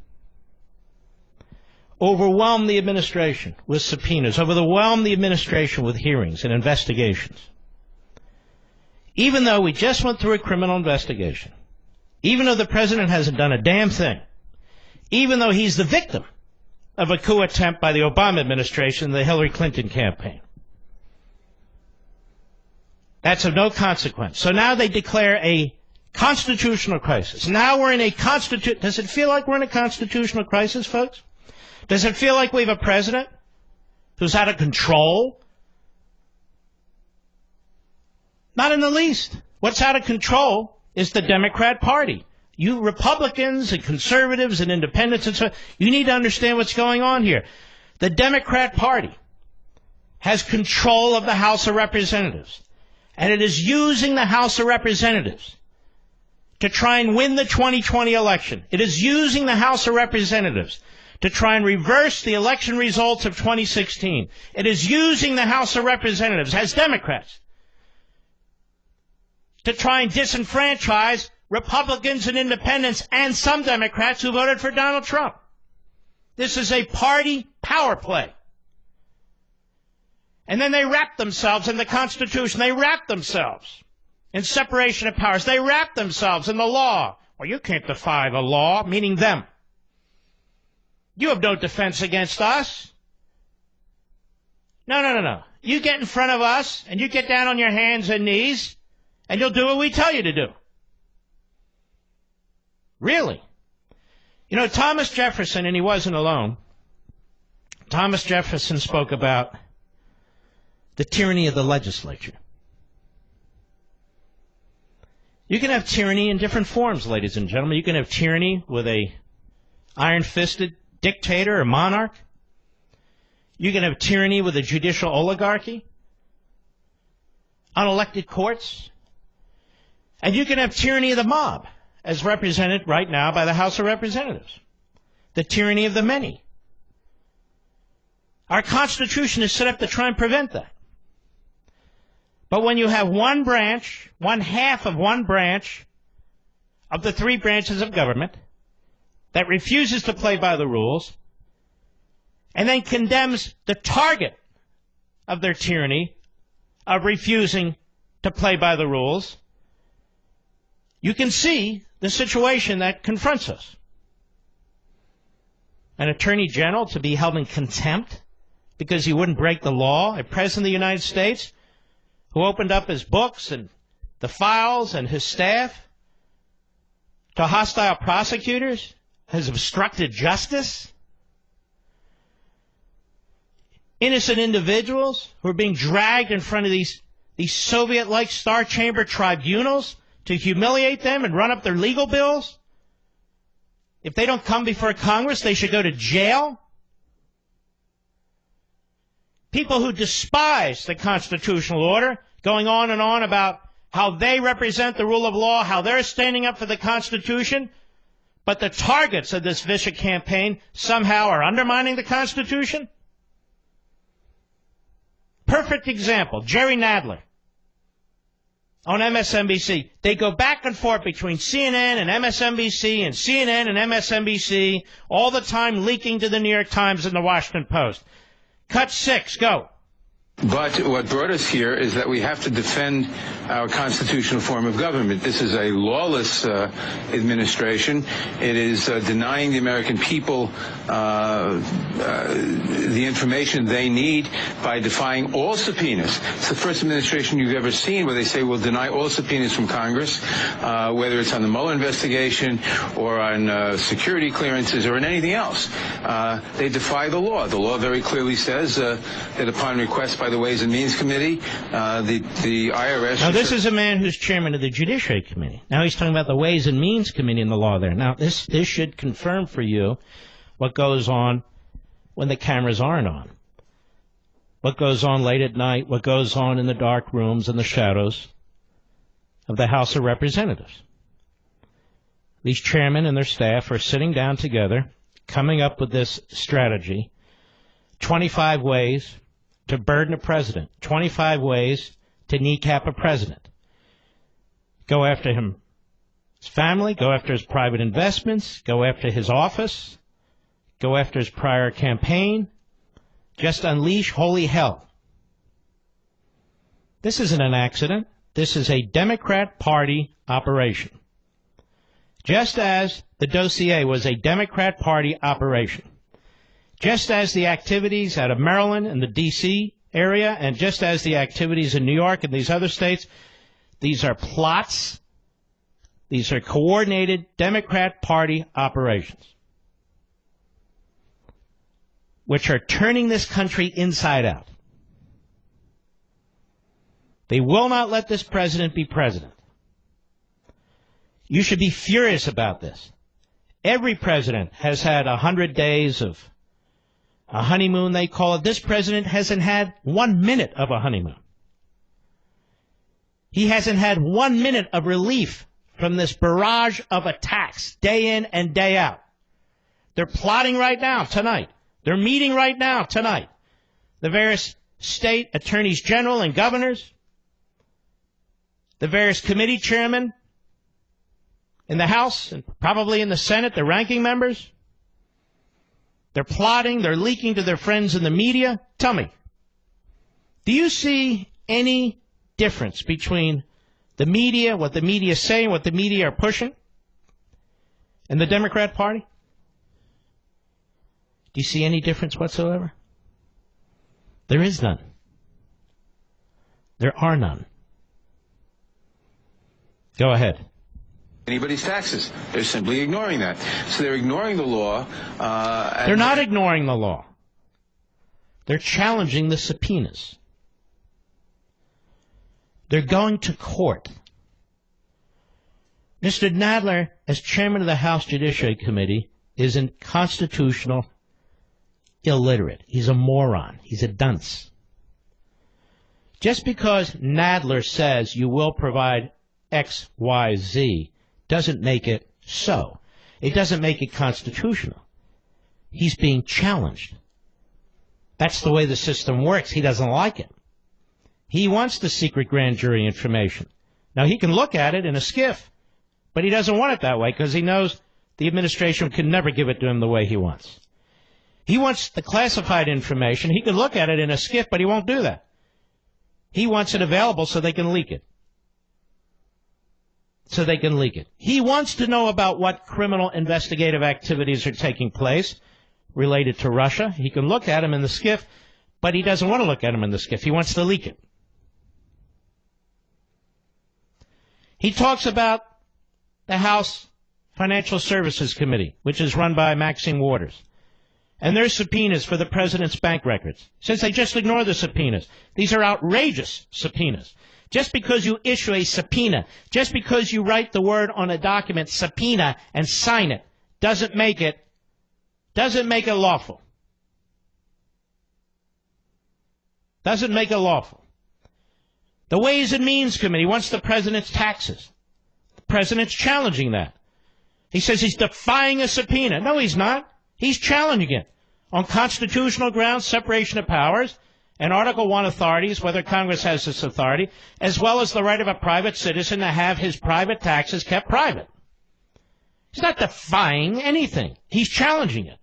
Overwhelm the administration with subpoenas. Overwhelm the administration with hearings and investigations. Even though we just went through a criminal investigation. Even though the president hasn't done a damn thing. Even though he's the victim of a coup attempt by the Obama administration and the Hillary Clinton campaign. That's of no consequence. So now they declare a Constitutional crisis. Now we're in a Does it feel like we're in a constitutional crisis, folks? Does it feel like we have a president who's out of control? Not in the least. What's out of control is the Democrat Party. You Republicans and conservatives and independents and so you need to understand what's going on here. The Democrat Party has control of the House of Representatives, and it is using the House of Representatives to try and win the 2020 election. It is using the House of Representatives to try and reverse the election results of 2016. It is using the House of Representatives as Democrats to try and disenfranchise Republicans and independents and some Democrats who voted for Donald Trump. This is a party power play. And then they wrap themselves in the Constitution. They wrap themselves in separation of powers. They wrap themselves in the law. Well, you can't defy the law, meaning them. You have no defense against us. No. You get in front of us, and you get down on your hands and knees, and you'll do what we tell you to do. Really? You know, Thomas Jefferson, and he wasn't alone, Thomas Jefferson spoke about the tyranny of the legislature. You can have tyranny in different forms, ladies and gentlemen. You can have tyranny with a iron-fisted dictator or monarch. You can have tyranny with a judicial oligarchy, unelected courts. And you can have tyranny of the mob, as represented right now by the House of Representatives. The tyranny of the many. Our Constitution is set up to try and prevent that. But when you have one branch, one half of one branch of the three branches of government that refuses to play by the rules and then condemns the target of their tyranny of refusing to play by the rules, you can see the situation that confronts us. An attorney general to be held in contempt because he wouldn't break the law, a president of the United States who opened up his books and the files and his staff to hostile prosecutors, has obstructed justice. Innocent individuals who are being dragged in front of these Soviet-like Star Chamber tribunals to humiliate them and run up their legal bills. If they don't come before Congress, they should go to jail. People who despise the constitutional order, going on and on about how they represent the rule of law, how they're standing up for the Constitution, but the targets of this vicious campaign somehow are undermining the Constitution. Perfect example, Jerry Nadler on MSNBC. They go back and forth between CNN and MSNBC and CNN and MSNBC, all the time leaking to the New York Times and the Washington Post. Cut 6, go. But what brought us here is that we have to defend our constitutional form of government. This is a lawless administration. It is denying the American people the information they need by defying all subpoenas. It's the first administration you've ever seen where they say we'll deny all subpoenas from Congress, whether it's on the Mueller investigation or on security clearances or in anything else. They defy the law. The law very clearly says that upon request by the Ways and Means Committee, the IRS... Now, this is a man who's chairman of the Judiciary Committee. Now he's talking about the Ways and Means Committee and the law there. Now, this should confirm for you what goes on when the cameras aren't on. What goes on late at night, what goes on in the dark rooms and the shadows of the House of Representatives. These chairmen and their staff are sitting down together, coming up with this strategy, 25 ways to burden a president, 25 ways to kneecap a president. Go after him, his family, go after his private investments, go after his office, go after his prior campaign, just unleash holy hell. This isn't an accident. This is a Democrat Party operation. Just as the dossier was a Democrat Party operation. Just as the activities out of Maryland and the D.C. area, and just as the activities in New York and these other states, these are plots. These are coordinated Democrat Party operations, which are turning this country inside out. They will not let this president be president. You should be furious about this. Every president has had 100 days of a honeymoon, they call it. This president hasn't had 1 minute of a honeymoon. He hasn't had 1 minute of relief from this barrage of attacks day in and day out. They're plotting right now, tonight. They're meeting right now, tonight. The various state attorneys general and governors, the various committee chairmen in the House and probably in the Senate, the ranking members. They're plotting, they're leaking to their friends in the media. Tell me, do you see any difference between the media, what the media is saying, what the media are pushing, and the Democrat Party? Do you see any difference whatsoever? There is none. There are none. Go ahead. Anybody's taxes. They're simply ignoring that. So they're ignoring the law. They're not ignoring the law. They're challenging the subpoenas. They're going to court. Mr. Nadler, as chairman of the House Judiciary Committee, is a constitutional illiterate. He's a moron. He's a dunce. Just because Nadler says you will provide X, Y, Z doesn't make it so. It doesn't make it constitutional. He's being challenged. That's the way the system works. He doesn't like it. He wants the secret grand jury information. Now, he can look at it in a skiff, but he doesn't want it that way because he knows the administration can never give it to him the way he wants. He wants the classified information. He can look at it in a skiff, but he won't do that. He wants it available so they can leak it. So they can leak it. He wants to know about what criminal investigative activities are taking place related to Russia. He can look at them in the skiff, but he doesn't want to look at them in the skiff. He wants to leak it. He talks about the House Financial Services Committee, which is run by Maxine Waters, and their subpoenas for the president's bank records. Says they just ignore the subpoenas. These are outrageous subpoenas. Just because you issue a subpoena, just because you write the word on a document, subpoena, and sign it, doesn't make it lawful. Doesn't make it lawful. The Ways and Means Committee wants the president's taxes. The president's challenging that. He says he's defying a subpoena. No, he's not. He's challenging it on constitutional grounds, separation of powers, and Article I authorities, whether Congress has this authority, as well as the right of a private citizen to have his private taxes kept private. He's not defying anything. He's challenging it.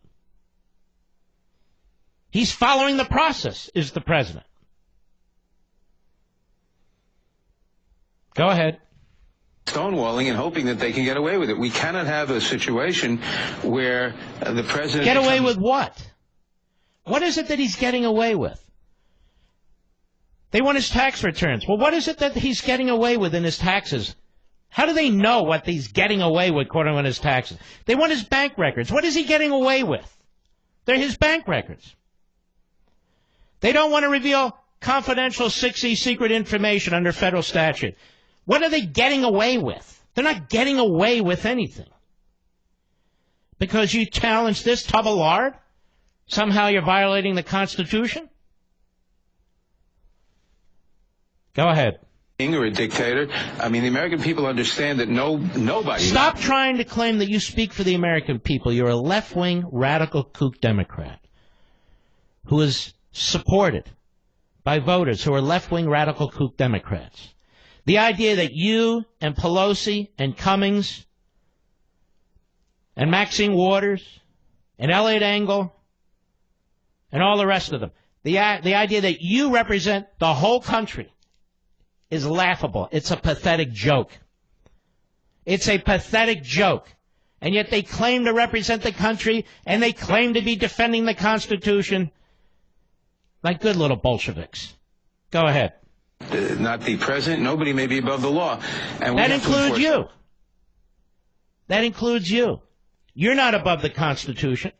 He's following the process, is the president. Go ahead. Stonewalling and hoping that they can get away with it. We cannot have a situation where the president... Get away with what? What is it that he's getting away with? They want his tax returns. Well, what is it that he's getting away with in his taxes? How do they know what he's getting away with, quote unquote, his taxes? They want his bank records. What is he getting away with? They're his bank records. They don't want to reveal confidential 6E secret information under federal statute. What are they getting away with? They're not getting away with anything. Because you challenge this tub of lard? Somehow you're violating the Constitution? Go ahead. Or a dictator. I mean, the American people understand that nobody... Stop trying to claim that you speak for the American people. You're a left-wing, radical kook Democrat who is supported by voters who are left-wing, radical kook Democrats. The idea that you and Pelosi and Cummings and Maxine Waters and Elliot Engel and all the rest of them, the idea that you represent the whole country is laughable. It's a pathetic joke. It's a pathetic joke. And yet they claim to represent the country, and they claim to be defending the Constitution like good little Bolsheviks. Go ahead. Not the president. Nobody may be above the law. And that includes you. That includes you. You're not above the Constitution.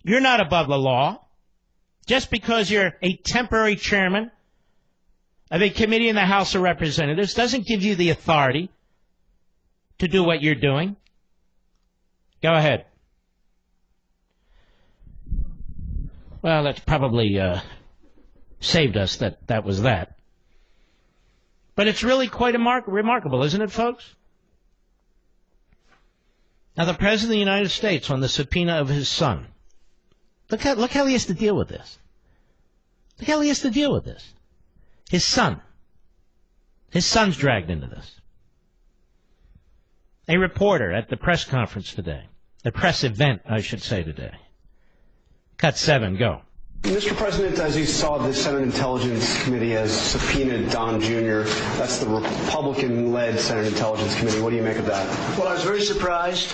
You're not above the law. Just because you're a temporary chairman of a committee in the House of Representatives doesn't give you the authority to do what you're doing. Go ahead. Well, that's probably saved us that was that. But it's really quite remarkable, isn't it, folks? Now, the President of the United States, on the subpoena of his son, look how he has to deal with this. Look how he has to deal with this. His son. His son's dragged into this. A reporter at the press conference today, the press event, I should say, today. Cut 7, go. Mr. President, as you saw, the Senate Intelligence Committee has subpoenaed Don Jr. That's the Republican-led Senate Intelligence Committee. What do you make of that? Well, I was very surprised.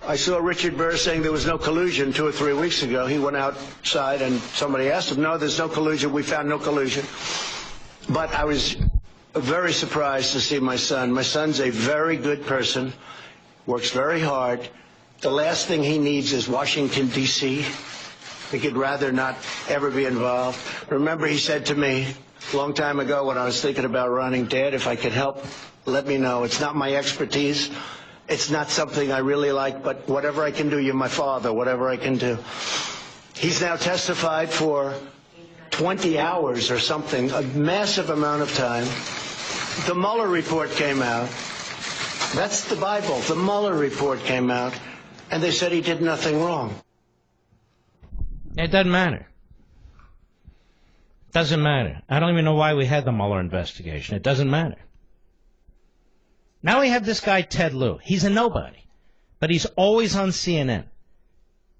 I saw Richard Burr saying there was no collusion 2 or 3 weeks ago. He went outside and somebody asked him, no, there's no collusion. We found no collusion. But I was very surprised to see my son. My son's a very good person, works very hard. The last thing he needs is Washington, D.C. I think he'd rather not ever be involved. Remember, he said to me a long time ago when I was thinking about running, Dad, if I could help, let me know. It's not my expertise. It's not something I really like, but whatever I can do, you're my father, whatever I can do. He's now testified for 20 hours or something, a massive amount of time. The Mueller report came out. That's the Bible. The Mueller report came out, and they said he did nothing wrong. It doesn't matter. Doesn't matter. I don't even know why we had the Mueller investigation. It doesn't matter. Now we have this guy, Ted Lieu. He's a nobody, but he's always on CNN.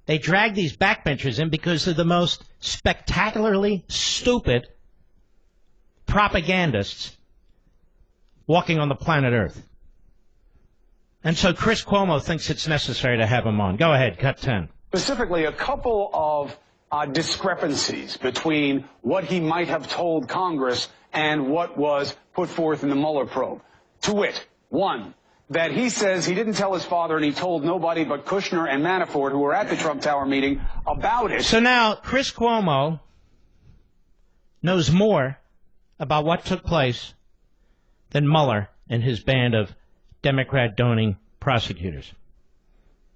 They drag these backbenchers in because they're the most spectacularly stupid propagandists walking on the planet Earth. And so Chris Cuomo thinks it's necessary to have him on. Go ahead, cut 10. Specifically, a couple of discrepancies between what he might have told Congress and what was put forth in the Mueller probe. To wit, one, that he says he didn't tell his father and he told nobody but Kushner and Manafort, who were at the Trump Tower meeting, about it. So now Chris Cuomo knows more about what took place than Mueller and his band of Democrat-doning prosecutors.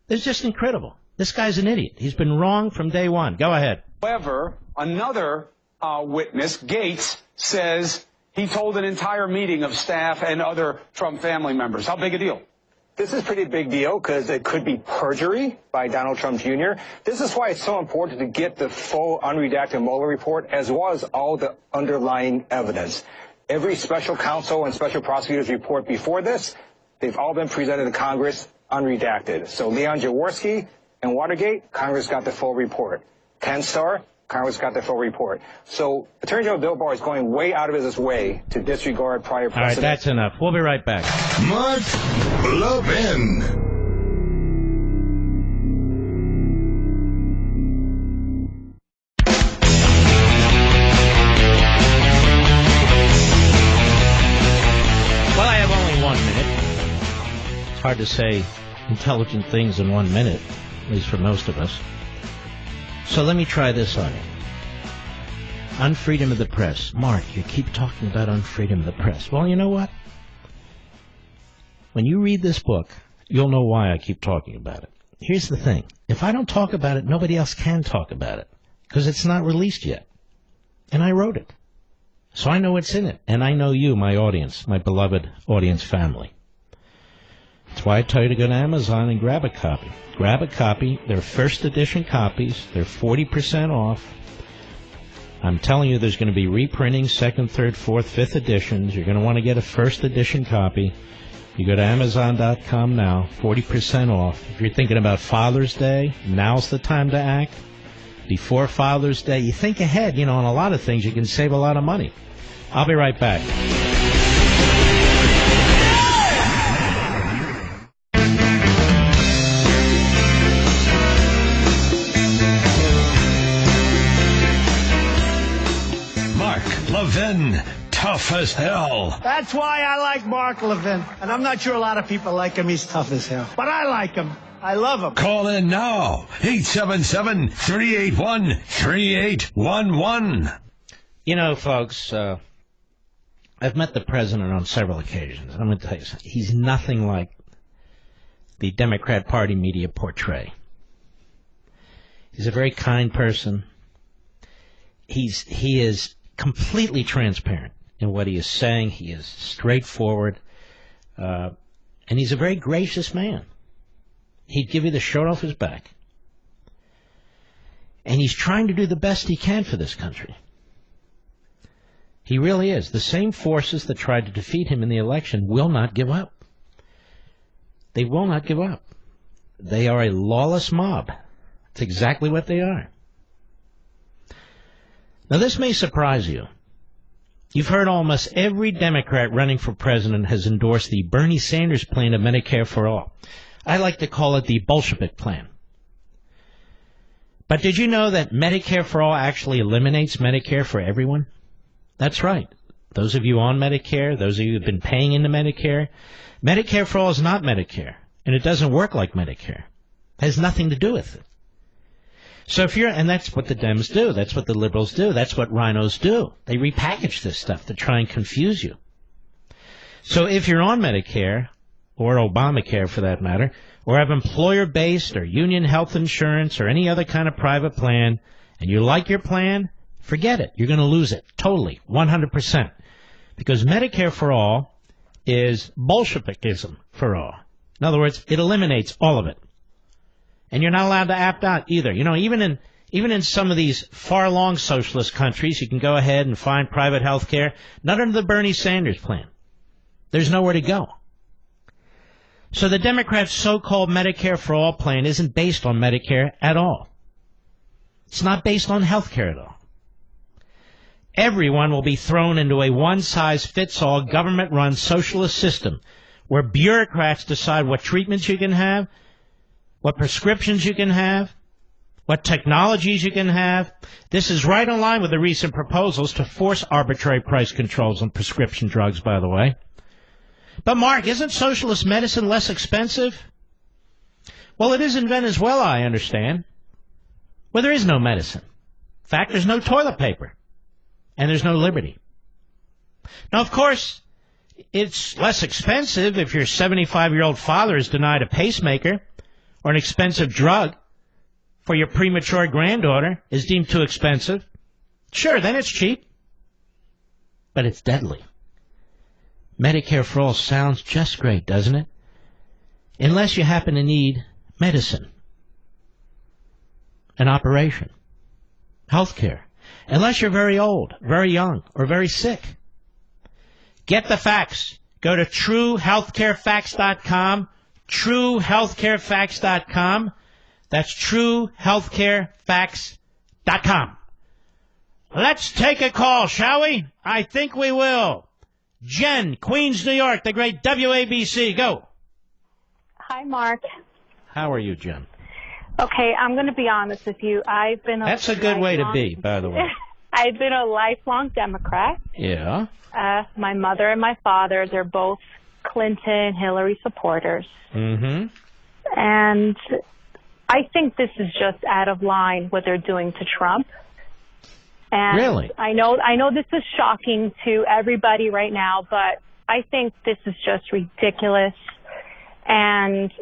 It's just incredible. This guy's an idiot. He's been wrong from day one. Go ahead. However, another witness, Gates, says he told an entire meeting of staff and other Trump family members. How big a deal? This is a pretty big deal because it could be perjury by Donald Trump Jr. This is why it's so important to get the full unredacted Mueller report as well as all the underlying evidence. Every special counsel and special prosecutor's report before this, they've all been presented to Congress unredacted. So Leon Jaworski and Watergate, Congress got the full report. Ken Starr, Congress got the full report. So Attorney General Bill Barr is going way out of his way to disregard prior precedent. All right, that's enough. We'll be right back. Mark Levin. Well, I have only 1 minute. It's hard to say intelligent things in 1 minute, at least for most of us. So let me try this on you. On freedom of the press. Mark, you keep talking about unfreedom of the press. Well, you know what? When you read this book, you'll know why I keep talking about it. Here's the thing. If I don't talk about it, nobody else can talk about it, because it's not released yet. And I wrote it. So I know what's in it. And I know you, my audience, my beloved audience family. That's why I tell you to go to Amazon and grab a copy. Grab a copy. They're first edition copies. They're 40% off. I'm telling you, there's going to be reprinting, second, third, fourth, fifth editions. You're going to want to get a first edition copy. You go to Amazon.com now, 40% off. If you're thinking about Father's Day, now's the time to act. Before Father's Day, you think ahead, on a lot of things. You can save a lot of money. I'll be right back. Levin, tough as hell. That's why I like Mark Levin. And I'm not sure a lot of people like him. He's tough as hell. But I like him. I love him. Call in now. 877-381-3811. You know, folks, I've met the president on several occasions. I'm going to tell you something. He's nothing like the Democrat Party media portray. He's a very kind person. He is completely transparent in what he is saying. He is straightforward. And he's a very gracious man. He'd give you the shirt off his back. And he's trying to do the best he can for this country. He really is. The same forces that tried to defeat him in the election will not give up. They will not give up. They are a lawless mob. That's exactly what they are. Now, this may surprise you. You've heard almost every Democrat running for president has endorsed the Bernie Sanders plan of Medicare for all. I like to call it the Bolshevik plan. But did you know that Medicare for all actually eliminates Medicare for everyone? That's right. Those of you on Medicare, those of you who have been paying into Medicare, Medicare for all is not Medicare, and it doesn't work like Medicare. It has nothing to do with it. So if you're, and that's what the Dems do, that's what the liberals do, that's what rhinos do. They repackage this stuff to try and confuse you. So if you're on Medicare, or Obamacare for that matter, or have employer-based or union health insurance or any other kind of private plan, and you like your plan, forget it. You're going to lose it. Totally. 100%. Because Medicare for all is Bolshevikism for all. In other words, it eliminates all of it. And you're not allowed to opt out either. You know, even in some of these far-along socialist countries, you can go ahead and find private health care. Not under the Bernie Sanders plan. There's nowhere to go. So the Democrats' so-called Medicare for all plan isn't based on Medicare at all. It's not based on health care at all. Everyone will be thrown into a one-size-fits-all government-run socialist system where bureaucrats decide what treatments you can have, what prescriptions you can have, what technologies you can have. This is right in line with the recent proposals to force arbitrary price controls on prescription drugs, by the way. But, Mark, isn't socialist medicine less expensive? Well, it is in Venezuela, I understand, where there is no medicine. In fact, there's no toilet paper, and there's no liberty. Now, of course, it's less expensive if your 75-year-old father is denied a pacemaker or an expensive drug for your premature granddaughter is deemed too expensive. Sure, then it's cheap, but it's deadly. Medicare for all sounds just great, doesn't it? Unless you happen to need medicine, an operation, health care. Unless you're very old, very young, or very sick. Get the facts. Go to truehealthcarefacts.com, truehealthcarefacts.com. That's truehealthcarefacts.com. Let's take a call, shall we? I think we will. Jen, Queens, New York, the great WABC. Go. Hi, Mark. How are you, Jen? Okay, I'm going to be honest with you. That's a good way to be, by the way. I've been a lifelong Democrat. Yeah. My mother and my father, they're both Clinton, Hillary supporters. Mm-hmm. And I think this is just out of line what they're doing to Trump. And really? I know this is shocking to everybody right now, but I think this is just ridiculous. And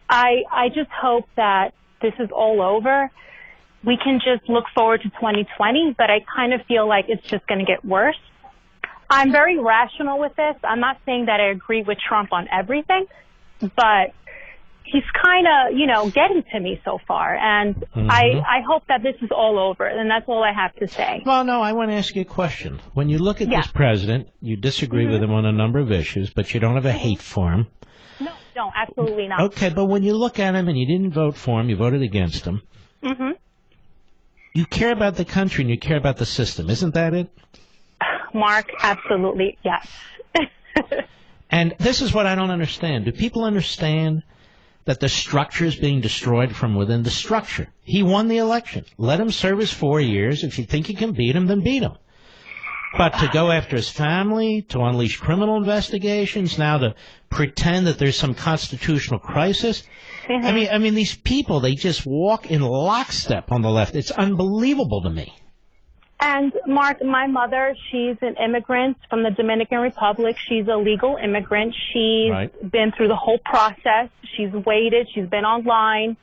I just hope that this is all over. We can just look forward to 2020, but I kind of feel like it's just going to get worse. I'm very rational with this. I'm not saying that I agree with Trump on everything, but he's kind of, getting to me so far. And I hope that this is all over, and that's all I have to say. Well, no, I want to ask you a question. When you look at this president, you disagree with him on a number of issues, but you don't have a hate for him. No, absolutely not. Okay, but when you look at him and you didn't vote for him, you voted against him. Mm-hmm. You care about the country and you care about the system. Isn't that it? Mark, absolutely, yes. And this is what I don't understand. Do people understand that the structure is being destroyed from within the structure? He won the election. Let him serve his 4 years. If you think you can beat him, then beat him. But to go after his family, to unleash criminal investigations, now to pretend that there's some constitutional crisis. Mm-hmm. I mean, these people, they just walk in lockstep on the left. It's unbelievable to me. And, Mark, my mother, she's an immigrant from the Dominican Republic. She's a legal immigrant. She's been through the whole process. She's waited. She's been online.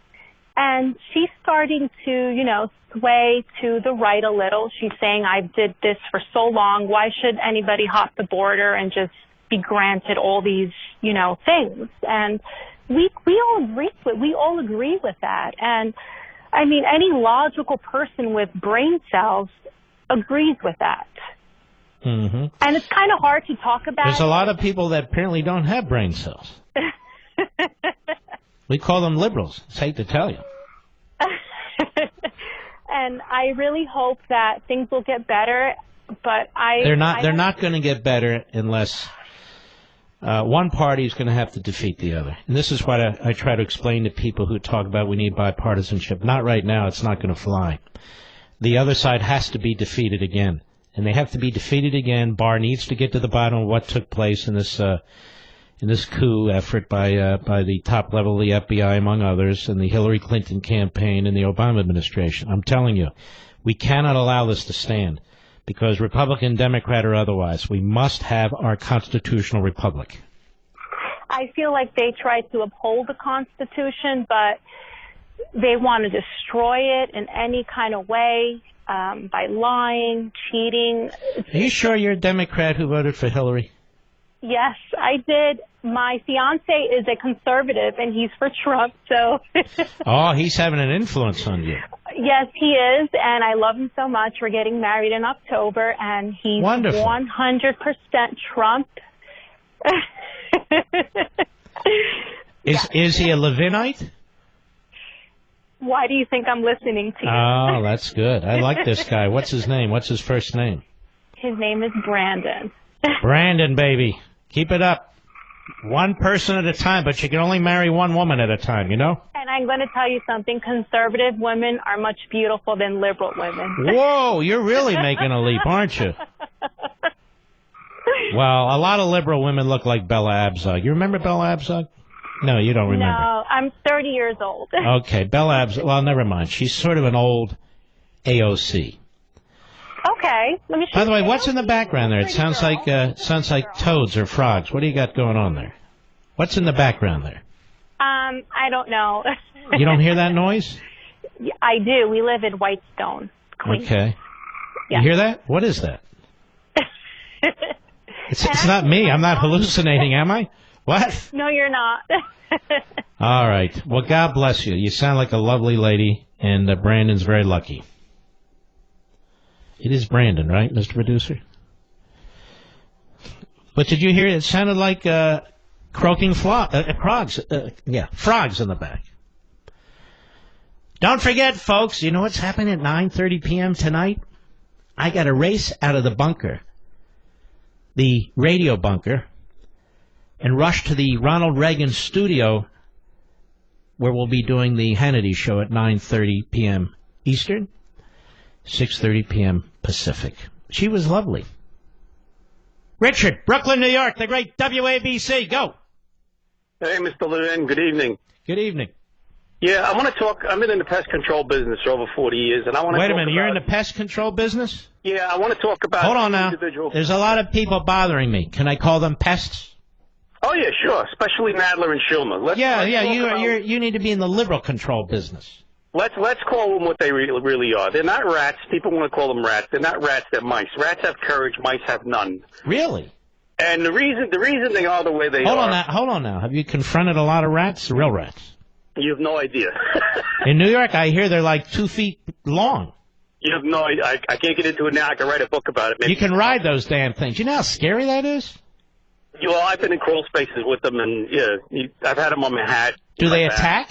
And she's starting to, sway to the right a little. She's saying, I did this for so long. Why should anybody hop the border and just be granted all these, things? And we all agree with that. And, I mean, any logical person with brain cells agrees with that. Mm-hmm. And it's kind of hard to talk about. There's a lot of people that apparently don't have brain cells. We call them liberals. I hate to tell you. And I really hope that things will get better, but They're not going to get better unless one party is going to have to defeat the other. And this is what I try to explain to people who talk about we need bipartisanship. Not right now. It's not going to fly. The other side has to be defeated again. And they have to be defeated again. Barr needs to get to the bottom of what took place in this coup effort by the top level of the FBI, among others, and the Hillary Clinton campaign and the Obama administration. I'm telling you, we cannot allow this to stand, because Republican, Democrat, or otherwise, we must have our constitutional republic. I feel like they tried to uphold the Constitution, but they want to destroy it in any kind of way, by lying, cheating. Are you sure you're a Democrat who voted for Hillary? Yes, I did. My fiance is a conservative, and he's for Trump, so... Oh, he's having an influence on you. Yes, he is, and I love him so much. We're getting married in October, and he's Wonderful. 100% Trump. Is he a Levinite? Why do you think I'm listening to you? Oh, that's good. I like this guy. What's his name? What's his first name? His name is Brandon. Brandon, baby. Keep it up. One person at a time, but you can only marry one woman at a time, you know? And I'm going to tell you something. Conservative women are much beautiful than liberal women. Whoa, you're really making a leap, aren't you? Well, a lot of liberal women look like Bella Abzug. You remember Bella Abzug? No, you don't remember. No, I'm 30 years old. Okay, Bella Abzug. Well, never mind. She's sort of an old AOC. Okay. Let me show By the way, you. what's in the background there? It sounds like toads or frogs. What do you got going on there? What's in the background there? I don't know. You don't hear that noise? I do. We live in Whitestone, Queens. Okay. Yeah. You hear that? What is that? It's not me. I'm not hallucinating, am I? What? No, you're not. All right. Well, God bless you. You sound like a lovely lady, and Brandon's very lucky. It is Brandon, right, Mr. Producer? But did you hear it? It sounded like croaking frogs. Frogs in the back. Don't forget, folks, you know what's happening at 9:30 p.m. tonight? I got to race out of the bunker, the radio bunker, and rush to the Ronald Reagan studio where we'll be doing the Hannity show at 9:30 p.m. Eastern, 6:30 p.m. Pacific. She was lovely. Richard, Brooklyn, New York, the great WABC. Go. Hey, Mr. Levin. Good evening. Good evening. Yeah, I want to talk. I've been in the pest control business for over 40 years, and I want to. Wait a minute. You're in the pest control business? Yeah, I want to talk about. Hold on now. Individual. There's a lot of people bothering me. Can I call them pests? Oh yeah, sure. Especially Nadler and Schulmer. You need to be in the liberal control business. Let's call them what they really are. They're not rats. People want to call them rats. They're not rats. They're mice. Rats have courage. Mice have none. Really? And the reason they are the way they Hold are. on now. Have you confronted a lot of rats? Real rats? You have no idea. In New York, I hear they're like 2 feet long. You have no idea. I can't get into it now. I can write a book about it. Maybe. You can ride those damn things. You know how scary that is? Well, I've been in crawl spaces with them, and yeah, I've had them on my hat. Do they attack?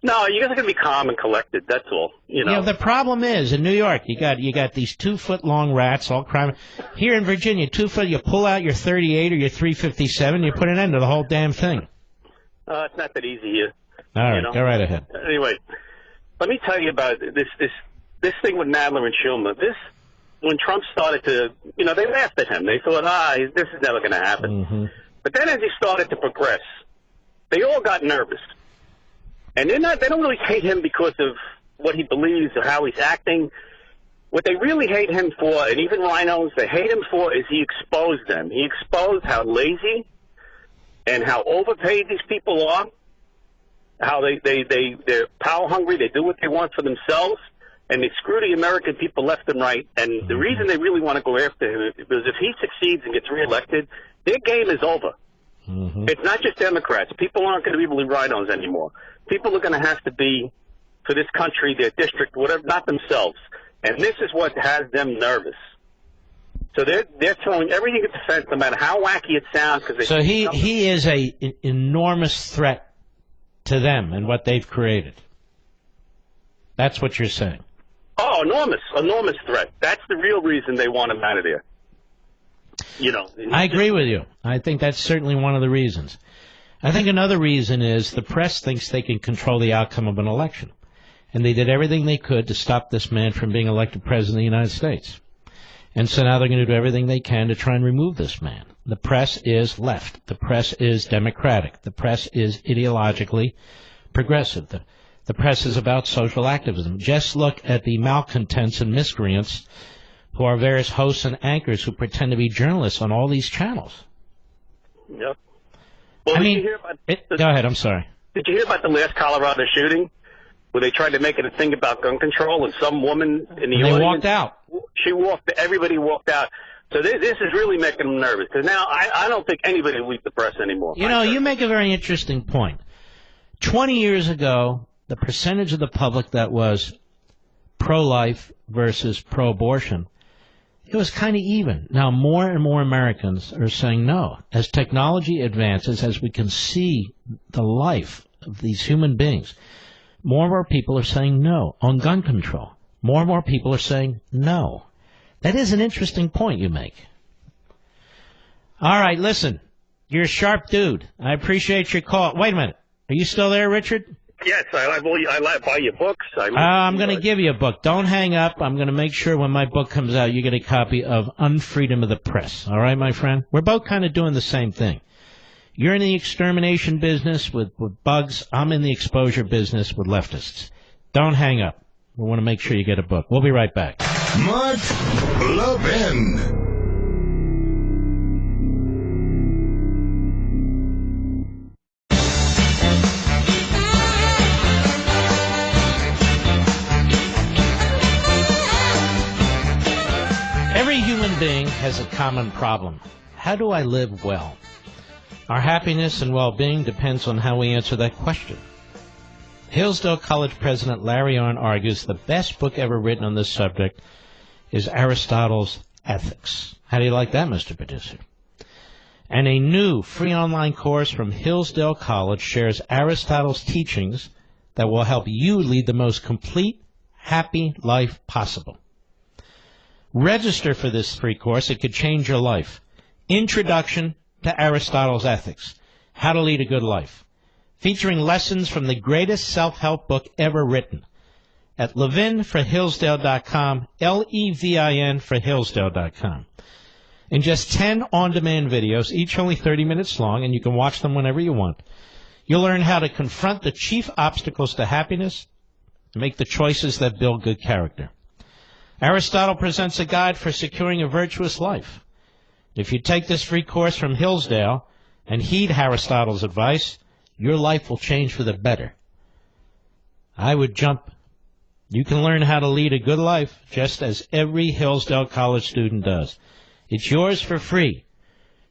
No, you guys are going to be calm and collected. That's all. You know. The problem is in New York, you got these 2 foot long rats all crying. Here in Virginia, 2 foot, you pull out your 38 or your 357, you put an end to the whole damn thing. It's not that easy here. All right, go right ahead. Anyway, let me tell you about this thing with Nadler and Schulmer. when Trump started to, they laughed at him. They thought, this is never going to happen. Mm-hmm. But then as he started to progress, they all got nervous. And they don't really hate him because of what he believes or how he's acting. What they really hate him for, and even rhinos, they hate him for, is he exposed them. He exposed how lazy and how overpaid these people are, how they're power hungry, they do what they want for themselves, and they screw the American people left and right. And the reason they really want to go after him is because if he succeeds and gets reelected, their game is over. Mm-hmm. It's not just Democrats. People aren't going to be believe rhinos anymore. People are going to have to be, for this country, their district, whatever, not themselves. And this is what has them nervous. So they're throwing everything at defense, no matter how wacky it sounds. So he is an enormous threat to them and what they've created. That's what you're saying. Oh, enormous threat. That's the real reason they want him out of there. I agree with you. I think that's certainly one of the reasons. I think another reason is the press thinks they can control the outcome of an election. And they did everything they could to stop this man from being elected president of the United States. And so now they're going to do everything they can to try and remove this man. The press is left. The press is democratic. The press is ideologically progressive. The press is about social activism. Just look at the malcontents and miscreants who are various hosts and anchors who pretend to be journalists on all these channels. Yep. Well, go ahead, I'm sorry. Did you hear about the last Colorado shooting where they tried to make it a thing about gun control and some woman in the audience... They walked out. Everybody walked out. So this is really making them nervous because now I don't think anybody will leave the press anymore. You make a very interesting point. 20 years ago, the percentage of the public that was pro-life versus pro-abortion, it was kind of even. Now, more and more Americans are saying no. As technology advances, as we can see the life of these human beings, more and more people are saying no on gun control. More and more people are saying no. That is an interesting point you make. All right, listen. You're a sharp dude. I appreciate your call. Wait a minute. Are you still there, Richard? Yes, I buy your books. I'm going to give you a book. Don't hang up. I'm going to make sure when my book comes out, you get a copy of Unfreedom of the Press. All right, my friend? We're both kind of doing the same thing. You're in the extermination business with bugs. I'm in the exposure business with leftists. Don't hang up. We want to make sure you get a book. We'll be right back. Mark Levin. Every human being has a common problem. How do I live well? Our happiness and well-being depends on how we answer that question. Hillsdale College President Larry Arnn argues the best book ever written on this subject is Aristotle's Ethics. How do you like that, Mr. Producer? And a new free online course from Hillsdale College shares Aristotle's teachings that will help you lead the most complete, happy life possible. Register for this free course. It could change your life. Introduction to Aristotle's Ethics, How to Lead a Good Life, featuring lessons from the greatest self-help book ever written at levinforhillsdale.com, Levin for Hillsdale.com. In just 10 on-demand videos, each only 30 minutes long, and you can watch them whenever you want, you'll learn how to confront the chief obstacles to happiness and make the choices that build good character. Aristotle presents a guide for securing a virtuous life. If you take this free course from Hillsdale and heed Aristotle's advice, your life will change for the better. I would jump. You can learn how to lead a good life just as every Hillsdale College student does. It's yours for free.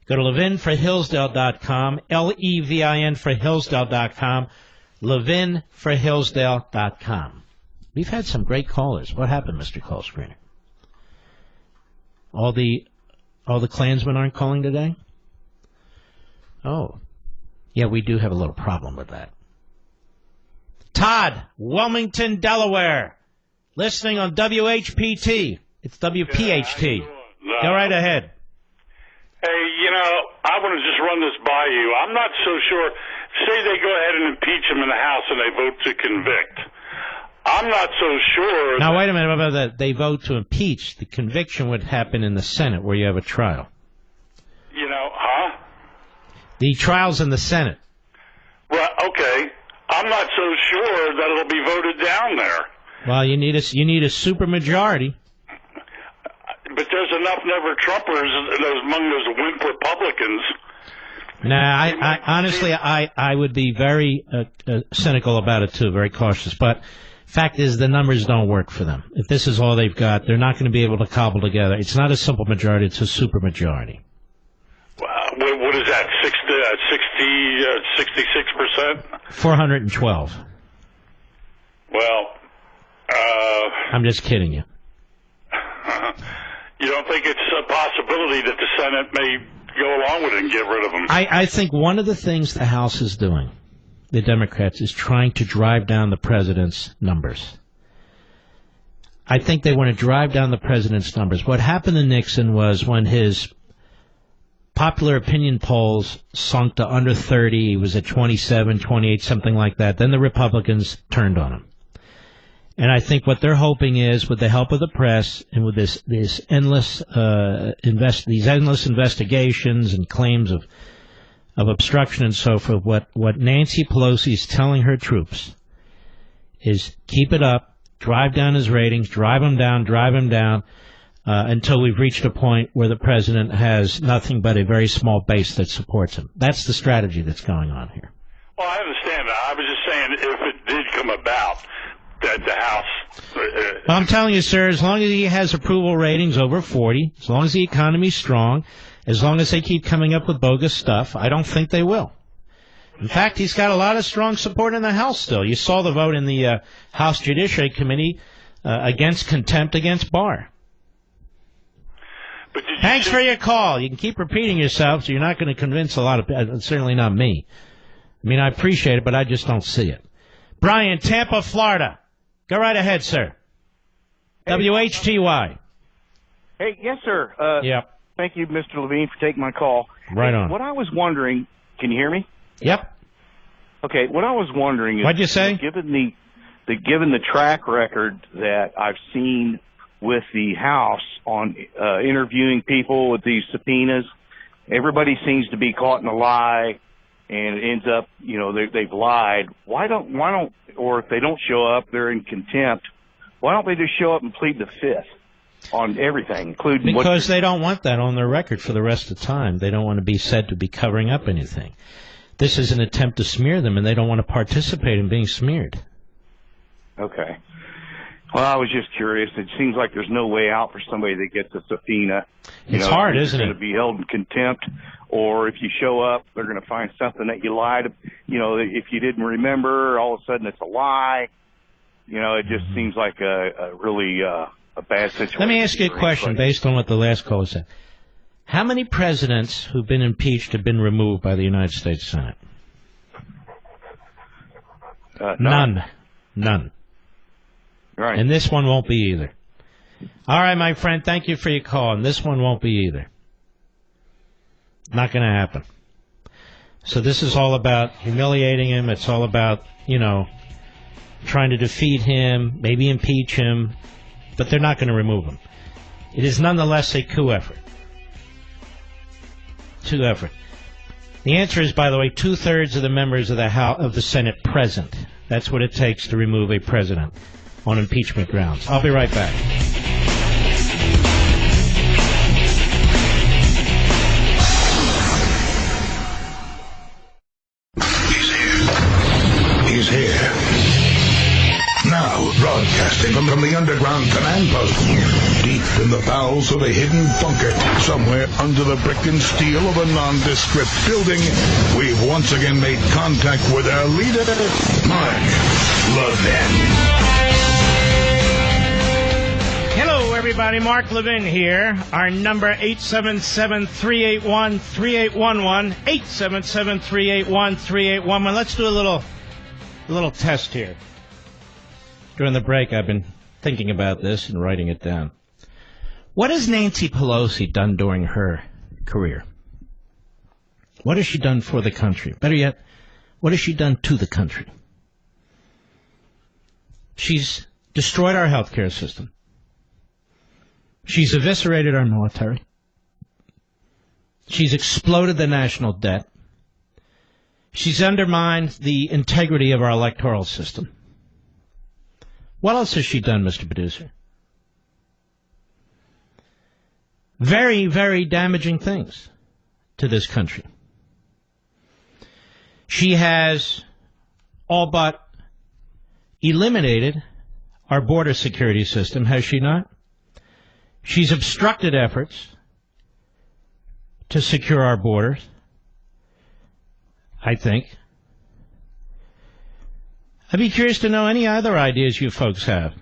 Go to levinforhillsdale.com, Levin for Hillsdale.com, levinforhillsdale.com. We've had some great callers. What happened, Mr. Call Screener? All the Klansmen aren't calling today? Oh. Yeah, we do have a little problem with that. Todd, Wilmington, Delaware. Listening on WHPT. It's WPHT. Go right ahead. Hey, I want to just run this by you. I'm not so sure. Say they go ahead and impeach him in the House and they vote to convict. I'm not so sure. Now, wait a minute. Whether they vote to impeach, the conviction would happen in the Senate where you have a trial. Huh? The trial's in the Senate. Well, okay. I'm not so sure that it'll be voted down there. Well, you need a supermajority. But there's enough never-Trumpers among those wimp Republicans. Nah, I honestly, I would be very cynical about it, too, very cautious. But fact is, the numbers don't work for them. If this is all they've got, they're not going to be able to cobble together. It's not a simple majority, it's a supermajority. What is that, 66%? 412. Well, I'm just kidding you. You don't think it's a possibility that the Senate may go along with it and get rid of them? I think one of the things the House is doing, the Democrats, is trying to drive down the president's numbers. I think they want to drive down the president's numbers. What happened to Nixon was when his popular opinion polls sunk to under 30, he was at 27, 28, something like that. Then the Republicans turned on him. And I think what they're hoping is, with the help of the press and with these endless investigations and claims of obstruction and so forth, what Nancy Pelosi is telling her troops is keep it up, drive down his ratings, drive him down, until we've reached a point where the president has nothing but a very small base that supports him. That's the strategy that's going on here. Well, I understand that. I was just saying if it did come about that the House... Well, I'm telling you, sir, as long as he has approval ratings over 40, as long as the economy's strong, as long as they keep coming up with bogus stuff, I don't think they will. In fact, he's got a lot of strong support in the House still. You saw the vote in the House Judiciary Committee against contempt against Barr. Thanks for your call. You can keep repeating yourself, so you're not going to convince a lot of people, certainly not me. I mean, I appreciate it, but I just don't see it. Brian, Tampa, Florida. Go right ahead, sir. Hey. WHTY. Hey, yes, sir. Yep. Thank you, Mr. Levin, for taking my call. Right on. What I was wondering, can you hear me? Yep. Okay, what I was wondering is... What'd you say? Given the track record that I've seen with the House on interviewing people with these subpoenas, everybody seems to be caught in a lie, and it ends up, they've lied. Why don't, or if they don't show up, they're in contempt. Why don't they just show up and plead the fifth on everything, including... Because they don't want that on their record for the rest of the time. They don't want to be said to be covering up anything. This is an attempt to smear them, and they don't want to participate in being smeared. Okay. Well, I was just curious. It seems like there's no way out for somebody that gets a subpoena. It's hard, isn't it? They're going to be held in contempt, or if you show up, they're going to find something that you lied. If you didn't remember, all of a sudden it's a lie. It just seems like a really a bad situation. Let me ask you a question based on what the last caller said. How many presidents who've been impeached have been removed by the United States Senate? None. Right. And this one won't be either. All right, my friend, thank you for your call, and this one won't be either. Not going to happen. So this is all about humiliating him. It's all about, trying to defeat him, maybe impeach him, but they're not going to remove him. It is nonetheless a coup effort. The answer is, by the way, 2/3 of the members of the Senate present. That's what it takes to remove a president on impeachment grounds. I'll be right back. He's here. Now, broadcasting from the underground command post, deep in the bowels of a hidden bunker, somewhere under the brick and steel of a nondescript building, we've once again made contact with our leader, Mark Levin. Hello, everybody. Mark Levin here. Our number, 877-381-3811, 877-381-3811. Let's do a little test here. During the break, I've been thinking about this and writing it down. What has Nancy Pelosi done during her career? What has she done for the country? Better yet, what has she done to the country? She's destroyed our healthcare system. She's eviscerated our military. She's exploded the national debt. She's undermined the integrity of our electoral system. What else has she done, Mr. Producer? Very, very damaging things to this country. She has all but eliminated our border security system, has she not? She's obstructed efforts to secure our borders, I think. I'd be curious to know any other ideas you folks have.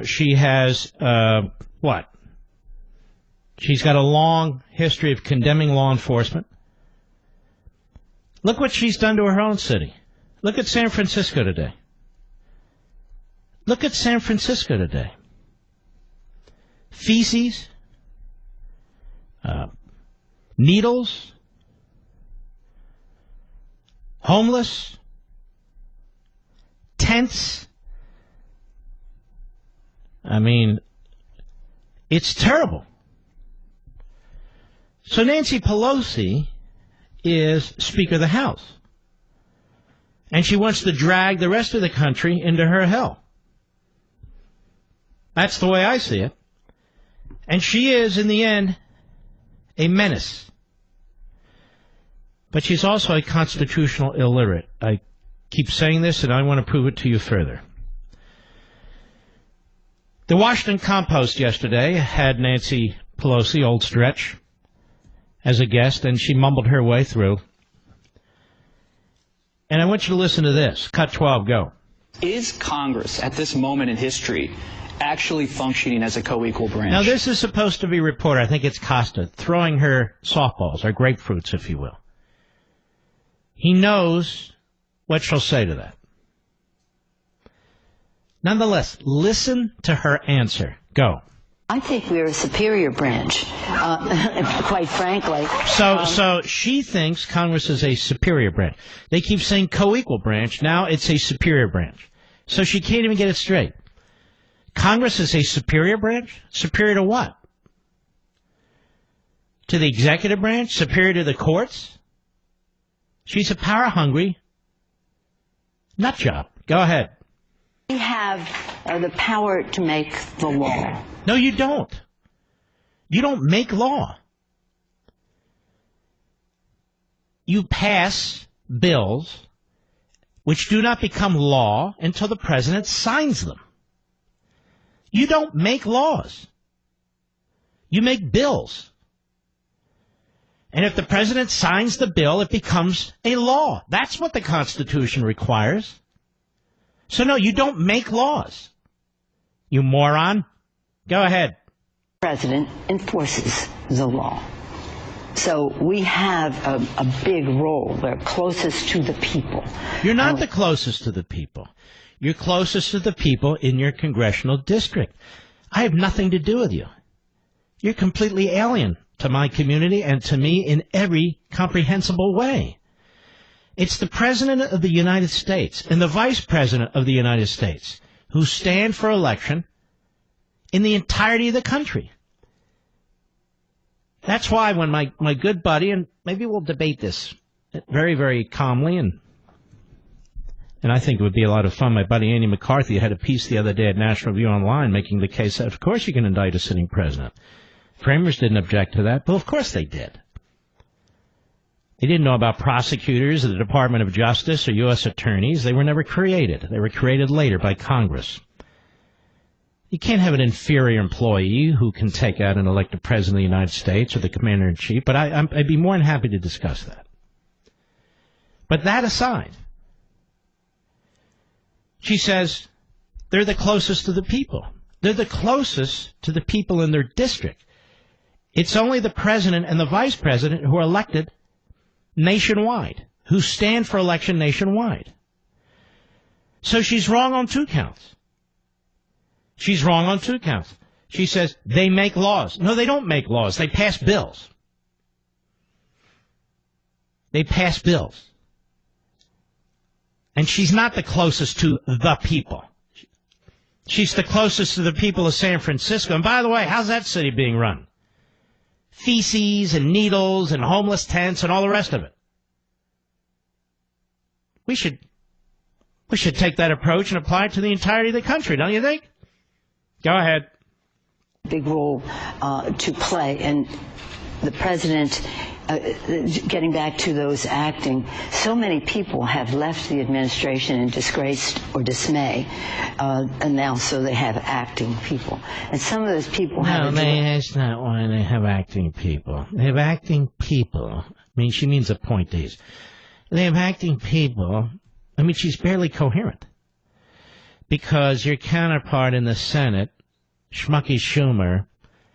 She has, what? She's got a long history of condemning law enforcement. Look what she's done to her own city. Look at San Francisco today. Look at San Francisco today. Feces, needles, homeless, tents. I mean, it's terrible. So Nancy Pelosi is Speaker of the House. And she wants to drag the rest of the country into her hell. That's the way I see it. And she is, in the end, a menace. But she's also a constitutional illiterate. I keep saying this, and I want to prove it to you further. The Washington Compost yesterday had Nancy Pelosi, old stretch, as a guest, and she mumbled her way through. And I want you to listen to this. Cut 12, go. Is Congress, at this moment in history, actually functioning as a co-equal branch? Now, this is supposed to be reporter, I think it's Costa, throwing her softballs, or grapefruits, if you will. He knows what she'll say to that. Nonetheless, listen to her answer. Go. I think we're a superior branch, quite frankly. So she thinks Congress is a superior branch. They keep saying co-equal branch. Now it's a superior branch. So she can't even get it straight. Congress is a superior branch? Superior to what? To the executive branch? Superior to the courts? She's a power-hungry nut job. Go ahead. We have the power to make the law. No, you don't. You don't make law. You pass bills which do not become law until the president signs them. You don't make laws. You make bills. And if the president signs the bill, it becomes a law. That's what the Constitution requires. So no, you don't make laws. You moron. Go ahead. The president enforces the law. So we have a big role. We're closest to the people. You're not the closest to the people. You're closest to the people in your congressional district. I have nothing to do with you. You're completely alien to my community and to me in every comprehensible way. It's the President of the United States and the Vice President of the United States who stand for election in the entirety of the country. That's why when my good buddy, and maybe we'll debate this very, very calmly, and I think it would be a lot of fun. My buddy Andy McCarthy had a piece the other day at National Review Online making the case that, of course, you can indict a sitting president. Framers didn't object to that, but of course they did. They didn't know about prosecutors or the Department of Justice or U.S. attorneys. They were never created. They were created later by Congress. You can't have an inferior employee who can take out an elected president of the United States or the commander-in-chief, but I'd be more than happy to discuss that. But that aside, she says they're the closest to the people. They're the closest to the people in their district. It's only the president and the vice president who are elected nationwide, who stand for election nationwide. So she's wrong on two counts. She's wrong on two counts. She says they make laws. No, they don't make laws. They pass bills. They pass bills. And she's not the closest to the people. She's the closest to the people of San Francisco. And by the way, how's that city being run? Feces and needles and homeless tents and all the rest of it. We should take that approach and apply it to the entirety of the country, don't you think? Go ahead. Big role to play, and the president, getting back to those acting, so many people have left the administration in disgrace or dismay, and now so they have acting people. And some of those people have... No, that's not why they have acting people. They have acting people. I mean, she means appointees. They have acting people. I mean, she's barely coherent. Because your counterpart in the Senate, Schmucky Schumer,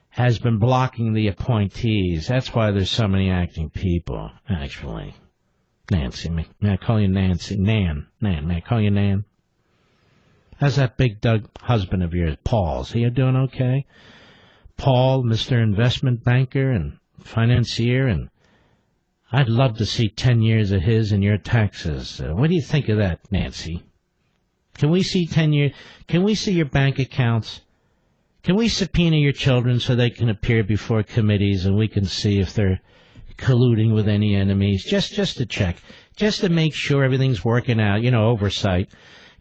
has been blocking the appointees. That's why there's so many acting people, actually. Nancy, may I call you Nancy? Nan, may I call you Nan? How's that big Doug husband of yours, Paul? Is he doing okay? Paul, Mr. Investment Banker and Financier, and I'd love to see 10 years of his in your taxes. What do you think of that, Nancy? Can we see 10 years? Can we see your bank accounts? Can we subpoena your children so they can appear before committees and we can see if they're colluding with any enemies? Just to check. Just to make sure everything's working out, oversight.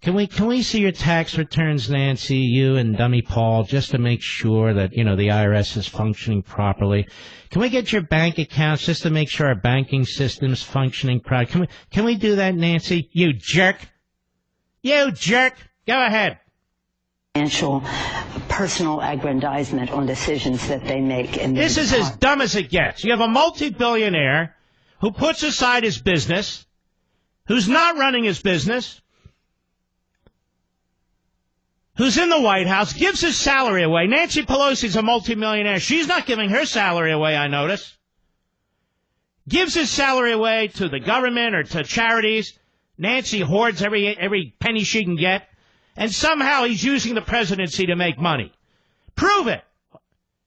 Can we see your tax returns, Nancy, you and dummy Paul, just to make sure that, the IRS is functioning properly? Can we get your bank accounts just to make sure our banking system's functioning properly? Can we do that, Nancy? You jerk. You jerk. Go ahead. Financial, personal aggrandizement on decisions that they make. This is as dumb as it gets. You have a multi-billionaire who puts aside his business, who's not running his business, who's in the White House, gives his salary away. Nancy Pelosi's a multimillionaire. She's not giving her salary away, I notice. Gives his salary away to the government or to charities. Nancy hoards every penny she can get. And somehow he's using the presidency to make money. Prove it.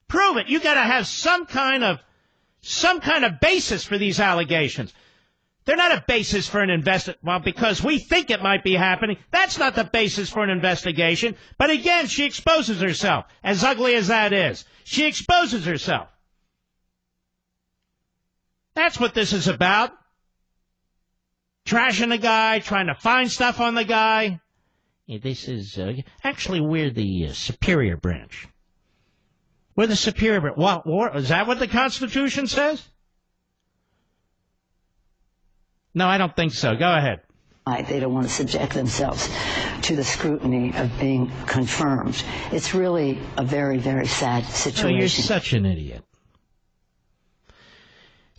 Prove it. You got to have some kind of basis for these allegations. They're not a basis for an investigation. Well, because we think it might be happening. That's not the basis for an investigation. But again, she exposes herself. As ugly as that is. She exposes herself. That's what this is about. Trashing the guy, trying to find stuff on the guy. Yeah, this is, actually, we're the superior branch. We're the superior branch. What, is that what the Constitution says? No, I don't think so. Go ahead. They don't want to subject themselves to the scrutiny of being confirmed. It's really a very, very sad situation. Oh, you're such an idiot.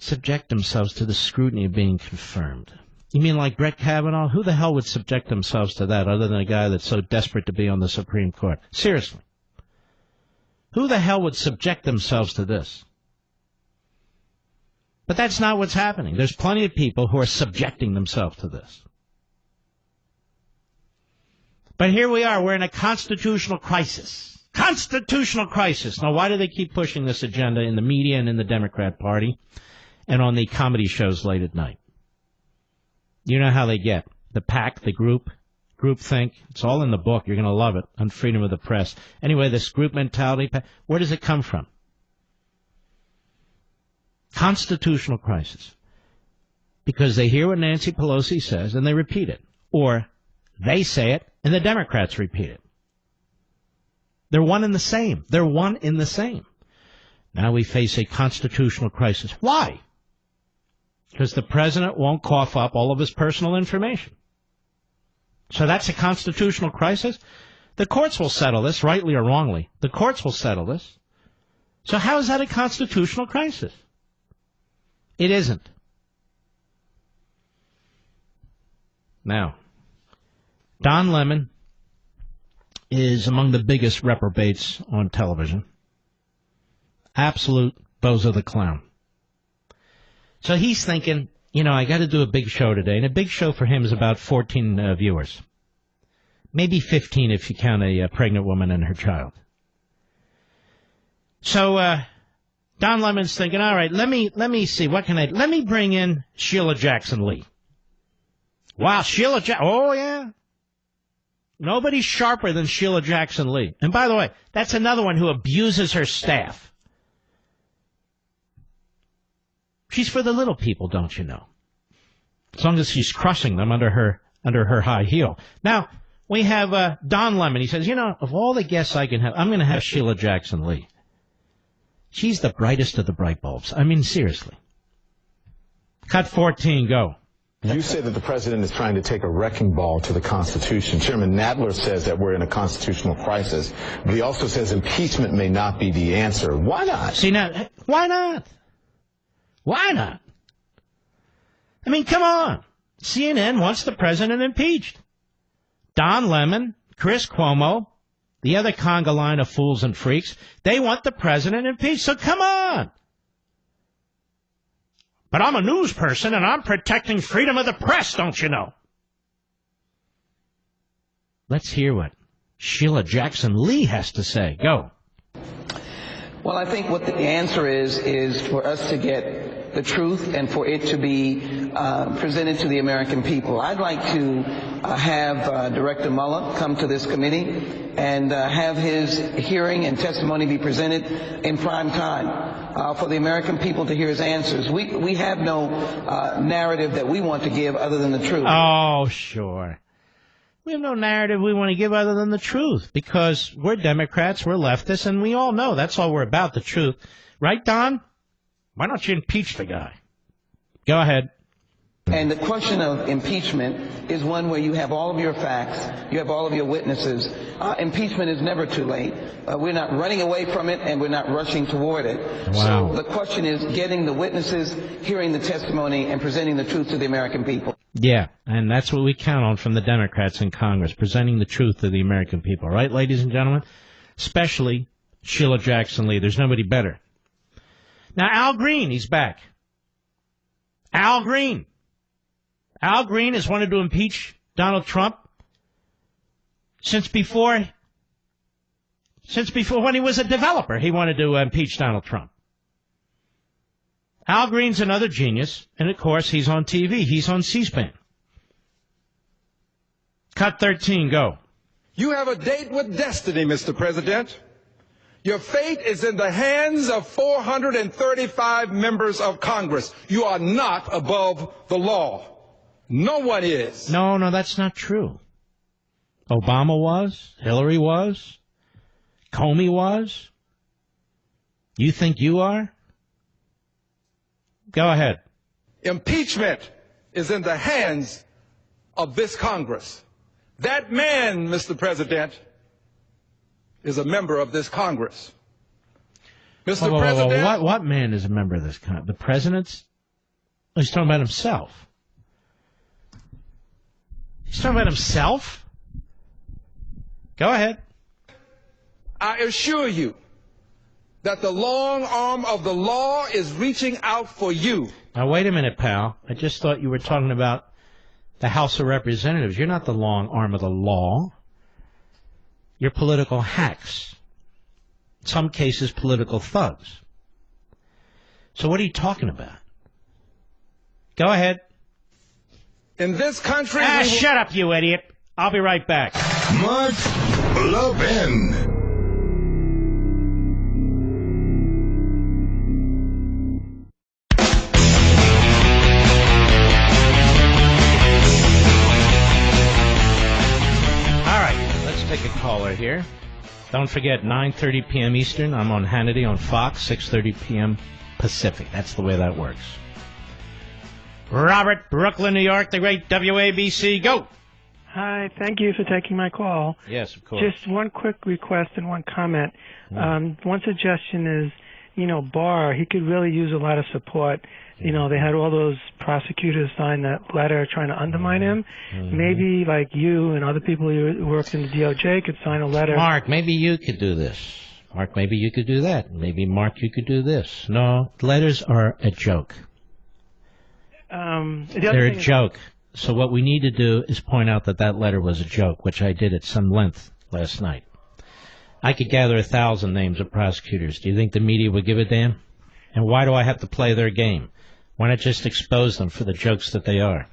Subject themselves to the scrutiny of being confirmed. You mean like Brett Kavanaugh? Who the hell would subject themselves to that other than a guy that's so desperate to be on the Supreme Court? Seriously. Who the hell would subject themselves to this? But that's not what's happening. There's plenty of people who are subjecting themselves to this. But here we are. We're in a constitutional crisis. Constitutional crisis. Now, why do they keep pushing this agenda in the media and in the Democrat Party and on the comedy shows late at night? You know how they get. The pack, the group think. It's all in the book. You're going to love it on Freedom of the Press. Anyway, this group mentality, where does it come from? Constitutional crisis. Because they hear what Nancy Pelosi says and they repeat it. Or they say it and the Democrats repeat it. They're one and the same. They're one in the same. Now we face a constitutional crisis. Why? Because the president won't cough up all of his personal information. So that's a constitutional crisis? The courts will settle this, rightly or wrongly. The courts will settle this. So how is that a constitutional crisis? It isn't. Now, Don Lemon is among the biggest reprobates on television. Absolute bozo the clown. So he's thinking, I got to do a big show today. And a big show for him is about 14 viewers. Maybe 15 if you count a pregnant woman and her child. So Don Lemon's thinking, all right, let me see, let me bring in Sheila Jackson Lee. Wow, Sheila Jackson. Oh, yeah. Nobody's sharper than Sheila Jackson Lee. And by the way, that's another one who abuses her staff. She's for the little people, don't you know? As long as she's crushing them under her high heel. Now, we have Don Lemon. He says, of all the guests I can have, I'm going to have Sheila Jackson Lee. She's the brightest of the bright bulbs. I mean, seriously. Cut 14, go. You say that the president is trying to take a wrecking ball to the Constitution. Chairman Nadler says that we're in a constitutional crisis, but he also says impeachment may not be the answer. Why not? See, now, why not? Why not? I mean, come on. CNN wants the president impeached. Don Lemon, Chris Cuomo, the other conga line of fools and freaks, they want the president impeached. So come on. But I'm a news person, and I'm protecting freedom of the press, don't you know? Let's hear what Sheila Jackson Lee has to say. Go. Well, I think what the answer is for us to get the truth and for it to be presented to the American people. I'd like to have Director Mueller come to this committee and have his hearing and testimony be presented in prime time for the American people to hear his answers. We have no narrative that we want to give other than the truth. Oh, sure. We have no narrative we want to give other than the truth because we're Democrats, we're leftists, and we all know that's all we're about, the truth. Right, Don? Why don't you impeach the guy? Go ahead. And the question of impeachment is one where you have all of your facts, you have all of your witnesses. Impeachment is never too late. We're not running away from it, and we're not rushing toward it. Wow. So the question is getting the witnesses, hearing the testimony, and presenting the truth to the American people. Yeah, and that's what we count on from the Democrats in Congress, presenting the truth to the American people. Right, ladies and gentlemen? Especially Sheila Jackson Lee. There's nobody better. Now, Al Green, he's back. Al Green. Al Green has wanted to impeach Donald Trump since before when he was a developer, he wanted to impeach Donald Trump. Al Green's another genius, and of course, he's on TV. He's on C-SPAN. Cut 13, go. You have a date with destiny, Mr. President. Your fate is in the hands of 435 members of Congress. You are not above the law. No one is. No, that's not true. Obama was. Hillary was. Comey was. You think you are? Go ahead. Impeachment is in the hands of this Congress. That man, Mr. President, is a member of this Congress. Mr. President. What man is a member of this Congress? The president's? Oh, he's talking about himself. He's talking about himself? Go ahead. I assure you that the long arm of the law is reaching out for you. Now, wait a minute, pal. I just thought you were talking about the House of Representatives. You're not the long arm of the law. You're political hacks. In some cases, political thugs. So what are you talking about? Go ahead. In this country... Shut up, you idiot. I'll be right back. Mark Levin. Take a caller here. Don't forget, 9:30 p.m. Eastern, I'm on Hannity on Fox, 6:30 p.m. Pacific. That's the way that works. Robert, Brooklyn, New York, the great WABC. Go! Hi, thank you for taking my call. Yes, of course. Just one quick request and one comment. One suggestion is, Barr, he could really use a lot of support. They had all those prosecutors sign that letter trying to undermine him. Maybe like you and other people who worked in the DOJ could sign a letter. Mark, maybe you could do this. Mark, maybe you could do that. Maybe, Mark, you could do this. No, letters are a joke. They're a joke. So what we need to do is point out that letter was a joke, which I did at some length last night. I could gather 1,000 names of prosecutors. Do you think the media would give a damn? And why do I have to play their game? Why not just expose them for the jokes that they are?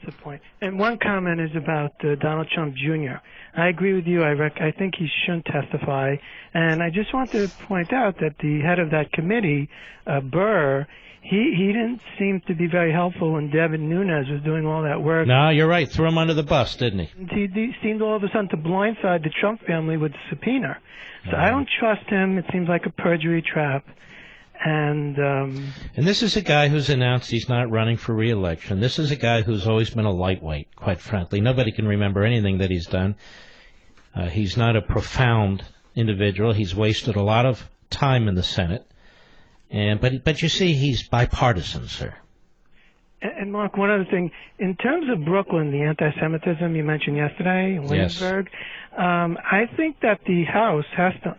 That's the point. And one comment is about Donald Trump Jr. I agree with you. I think he shouldn't testify. And I just want to point out that the head of that committee, Burr, he didn't seem to be very helpful when Devin Nunes was doing all that work. No, you're right. Threw him under the bus, didn't he? He seemed all of a sudden to blindside the Trump family with the subpoena. So I don't trust him. It seems like a perjury trap. And this is a guy who's announced he's not running for re-election. This is a guy who's always been a lightweight, quite frankly. Nobody can remember anything that he's done. He's not a profound individual. He's wasted a lot of time in the Senate. But you see, he's bipartisan, sir. And Mark, one other thing. In terms of Brooklyn, the anti-Semitism you mentioned yesterday in Williamsburg, I think that the House has to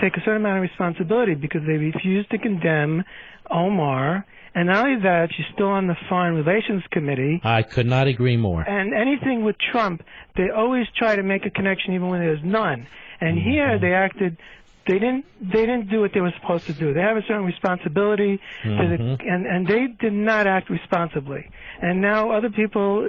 take a certain amount of responsibility because they refused to condemn Omar. And not only that, she's still on the Foreign Relations Committee. I could not agree more. And anything with Trump, they always try to make a connection even when there's none. And here they acted... They didn't do what they were supposed to do. They have a certain responsibility, and they did not act responsibly. And now other people,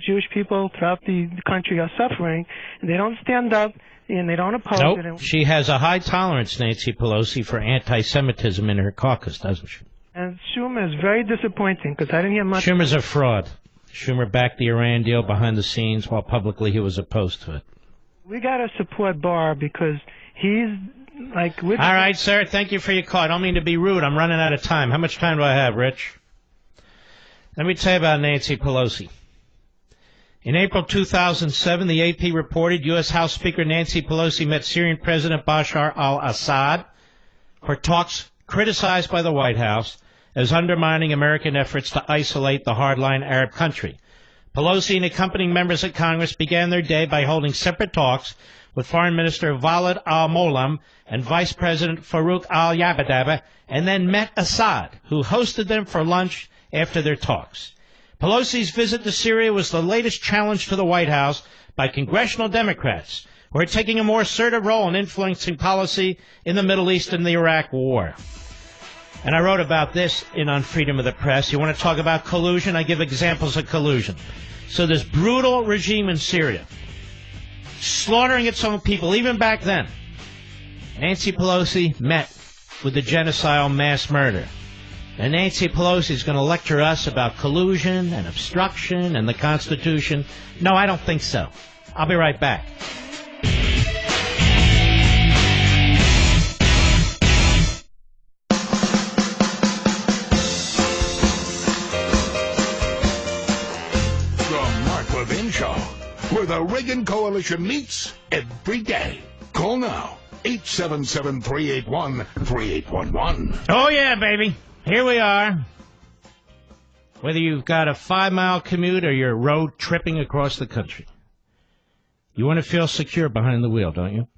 Jewish people throughout the country are suffering, and they don't stand up and they don't oppose it. Nope. She has a high tolerance, Nancy Pelosi, for anti-Semitism in her caucus, doesn't she? And Schumer is very disappointing because I didn't hear much. Schumer's a fraud. Schumer backed the Iran deal behind the scenes while publicly he was opposed to it. We got to support Barr because he's like... All right, sir. Thank you for your call. I don't mean to be rude. I'm running out of time. How much time do I have, Rich? Let me tell you about Nancy Pelosi. In April 2007, the AP reported U.S. House Speaker Nancy Pelosi met Syrian President Bashar al-Assad for talks criticized by the White House as undermining American efforts to isolate the hardline Arab country. Pelosi and accompanying members of Congress began their day by holding separate talks with Foreign Minister Walid al-Moallem and Vice President Farouk al-Yabadaba, and then met Assad, who hosted them for lunch after their talks. Pelosi's visit to Syria was the latest challenge to the White House by congressional Democrats, who are taking a more assertive role in influencing policy in the Middle East and the Iraq War. And I wrote about this on Freedom of the Press. You want to talk about collusion? I give examples of collusion. So this brutal regime in Syria, slaughtering its own people, even back then. Nancy Pelosi met with the genocidal mass murder. And Nancy Pelosi is going to lecture us about collusion and obstruction and the Constitution. No, I don't think so. I'll be right back. Where the Reagan Coalition meets every day. Call now, 877-381-3811. Oh, yeah, baby. Here we are. Whether you've got a 5-mile commute or you're road tripping across the country, you want to feel secure behind the wheel, don't you?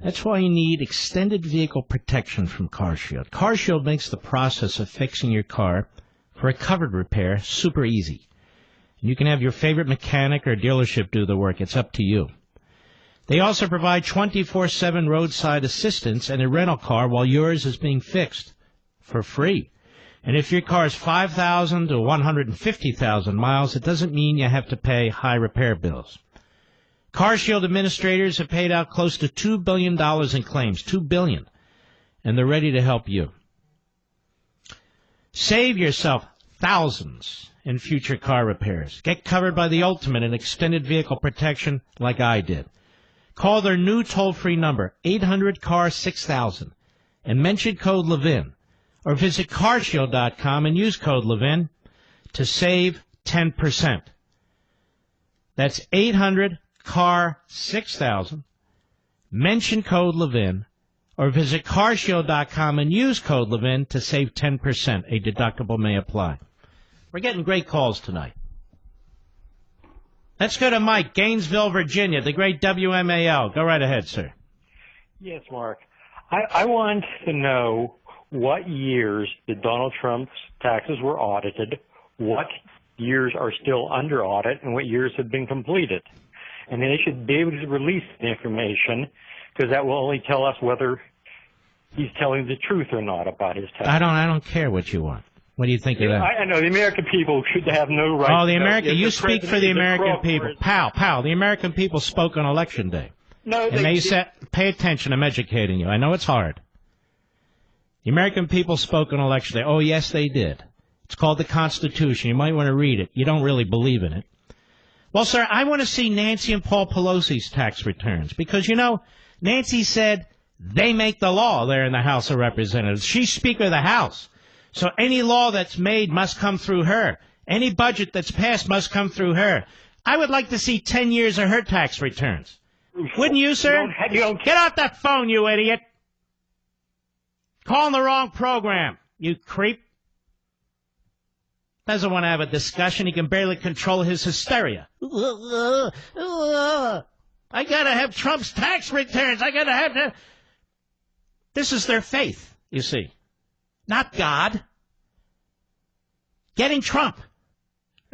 That's why you need extended vehicle protection from CarShield. CarShield makes the process of fixing your car for a covered repair super easy. You can have your favorite mechanic or dealership do the work. It's up to you. They also provide 24/7 roadside assistance and a rental car while yours is being fixed for free. And if your car is 5,000 to 150,000 miles, it doesn't mean you have to pay high repair bills. CarShield administrators have paid out close to $2 billion in claims, $2 billion, and they're ready to help you. Save yourself thousands in future car repairs. Get covered by the ultimate in extended vehicle protection like I did. Call their new toll-free number, 800-CAR-6000, and mention code Levin, or visit carshield.com and use code Levin to save 10%. That's 800-CAR-6000, mention code Levin, or visit carshield.com and use code Levin to save 10%. A deductible may apply. We're getting great calls tonight. Let's go to Mike, Gainesville, Virginia, the great WMAL. Go right ahead, sir. Yes, Mark. I want to know what years did Donald Trump's taxes were audited, what years are still under audit, and what years have been completed. And they should be able to release the information because that will only tell us whether he's telling the truth or not about his taxes. I don't care what you want. What do you think of that? I know the American people should have no right. Oh, the to know American. if You the speak for president the is a American crook people, or is- pal. The American people spoke on Election Day. No, And they said, pay attention. I'm educating you. I know it's hard. The American people spoke on Election Day. Oh, yes, they did. It's called the Constitution. You might want to read it. You don't really believe in it. Well, sir, I want to see Nancy and Paul Pelosi's tax returns because, you know, Nancy said they make the law there in the House of Representatives. She's Speaker of the House. So any law that's made must come through her. Any budget that's passed must come through her. I would like to see 10 years of her tax returns. Wouldn't you, sir? Get off that phone, you idiot. Calling the wrong program, you creep. Doesn't want to have a discussion. He can barely control his hysteria. I got to have Trump's tax returns. I got to have to. This is their faith, you see. Not God. Getting Trump.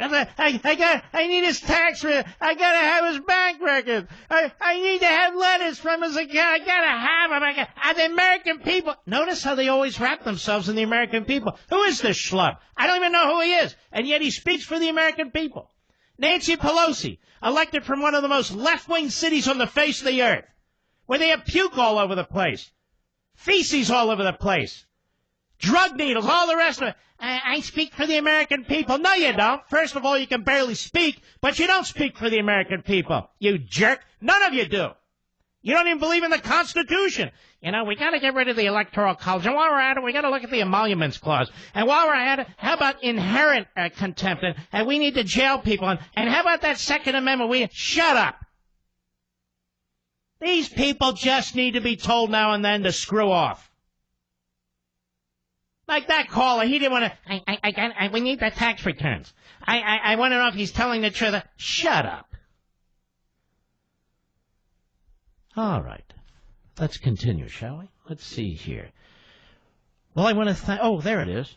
I need his tax return. I got to have his bank records. I need to have letters from his account. I got to have them. The American people. Notice how they always wrap themselves in the American people. Who is this schlub? I don't even know who he is. And yet he speaks for the American people. Nancy Pelosi, elected from one of the most left-wing cities on the face of the earth, where they have puke all over the place, feces all over the place, drug needles, all the rest of it. I speak for the American people. No, you don't. First of all, you can barely speak, but you don't speak for the American people, you jerk. None of you do. You don't even believe in the Constitution. You know, we got to get rid of the Electoral College. And while we're at it, we got to look at the Emoluments Clause. And while we're at it, how about inherent contempt? And we need to jail people. And how about that Second Amendment? Shut up. These people just need to be told now and then to screw off. Like that caller, he didn't want to. We need the tax returns. I want to know if he's telling the truth. Shut up. All right, let's continue, shall we? Let's see here. Well, I want to thank. Oh, there it is.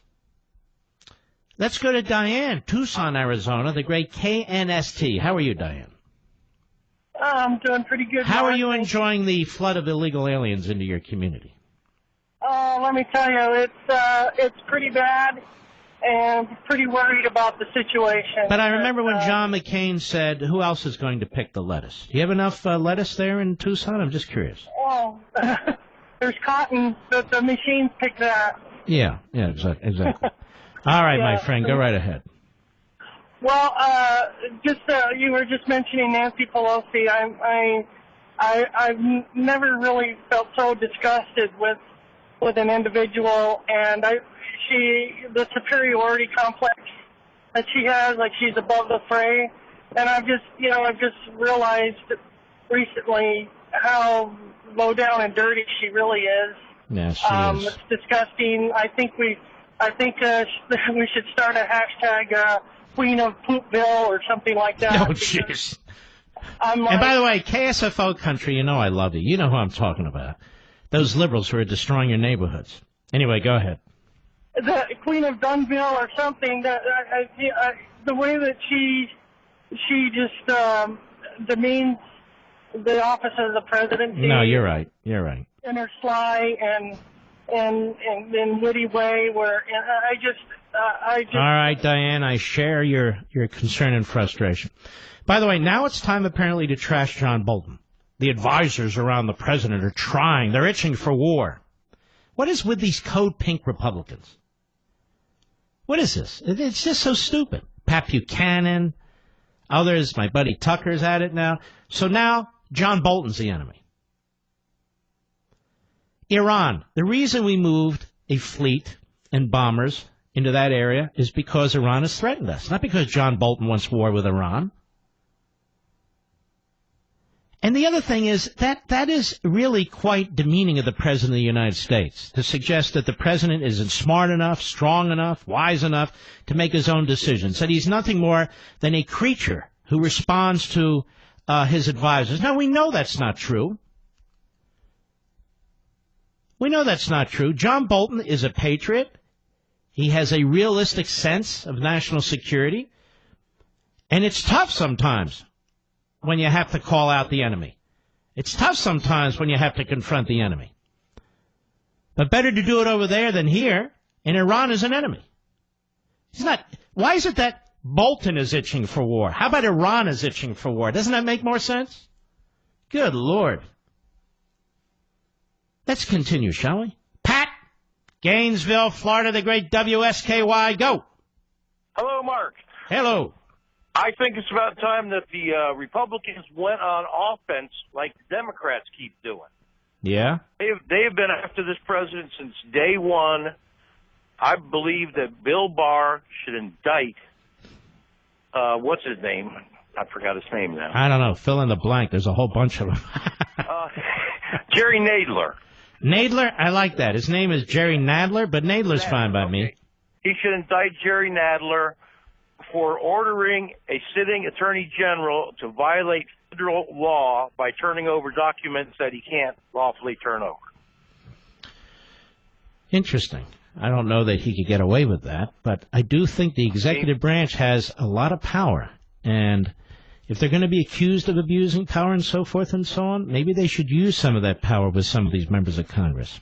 Let's go to Diane, Tucson, Arizona, the great KNST. How are you, Diane? I'm doing pretty good. How are you enjoying the flood of illegal aliens into your community? Let me tell you, it's pretty bad, and pretty worried about the situation. But I remember when John McCain said, who else is going to pick the lettuce? Do you have enough lettuce there in Tucson? I'm just curious. Oh, there's cotton, but the machines pick that. Yeah, exactly. All right, my friend, go right ahead. Well, you were just mentioning Nancy Pelosi. I've never really felt so disgusted with an individual, and the superiority complex that she has, like she's above the fray, and I've just realized recently how low down and dirty she really is. Yeah, she is. It's disgusting. I think we should start a hashtag Queen of Poopville or something like that. Oh, jeez. And by the way, KSFO country, you know I love you. You know who I'm talking about. Those liberals who are destroying your neighborhoods. Anyway, go ahead. The Queen of Dunville or something. That the way that she just demeans the office of the presidency. No, you're right. You're right. In her sly and witty way, where I just. All right, Diane, I share your concern and frustration. By the way, now it's time apparently to trash John Bolton. The advisors around the president are trying. They're itching for war. What is with these code pink Republicans? What is this? It's just so stupid. Pat Buchanan, others, my buddy Tucker's at it now. So now John Bolton's the enemy. Iran. The reason we moved a fleet and bombers into that area is because Iran has threatened us, not because John Bolton wants war with Iran. And the other thing is that is really quite demeaning of the President of the United States, to suggest that the President isn't smart enough, strong enough, wise enough to make his own decisions, that he's nothing more than a creature who responds to his advisors. Now, we know that's not true. We know that's not true. John Bolton is a patriot. He has a realistic sense of national security. And it's tough sometimes when you have to call out the enemy. It's tough sometimes when you have to confront the enemy. But better to do it over there than here, and Iran is an enemy. He's not. Why is it that Bolton is itching for war? How about Iran is itching for war? Doesn't that make more sense? Good Lord. Let's continue, shall we? Pat, Gainesville, Florida, the great WSKY. Go. Hello, Mark. Hello. I think it's about time that the Republicans went on offense like the Democrats keep doing. Yeah? They have been after this president since day one. I believe that Bill Barr should indict, what's his name? I forgot his name now. I don't know. Fill in the blank. There's a whole bunch of them. Jerry Nadler. Nadler? I like that. His name is Jerry Nadler, but Nadler's fine by me. He should indict Jerry Nadler for ordering a sitting attorney general to violate federal law by turning over documents that he can't lawfully turn over. Interesting. I don't know that he could get away with that, but I do think the executive branch has a lot of power. And if they're going to be accused of abusing power and so forth and so on, maybe they should use some of that power with some of these members of Congress.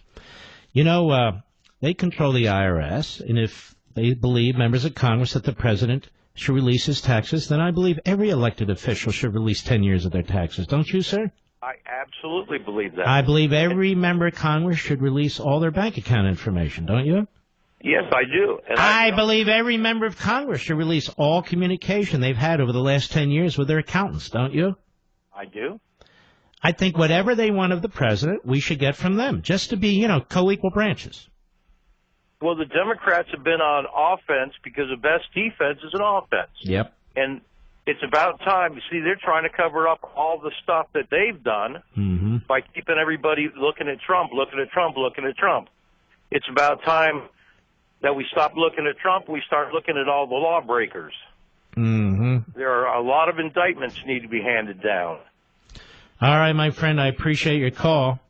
You know, they control the IRS, and if they believe, members of Congress, that the president should release his taxes, then I believe every elected official should release 10 years of their taxes. Don't you, sir? I absolutely believe that. I believe every member of Congress should release all their bank account information, don't you? Yes, I do. And I believe every member of Congress should release all communication they've had over the last 10 years with their accountants, don't you? I do. I think whatever they want of the president, we should get from them, just to be, co-equal branches. Well, the Democrats have been on offense because the best defense is an offense. Yep. And it's about time. You see, they're trying to cover up all the stuff that they've done by keeping everybody looking at Trump, looking at Trump, looking at Trump. It's about time that we stop looking at Trump, we start looking at all the lawbreakers. There are a lot of indictments need to be handed down. All right, my friend, I appreciate your call.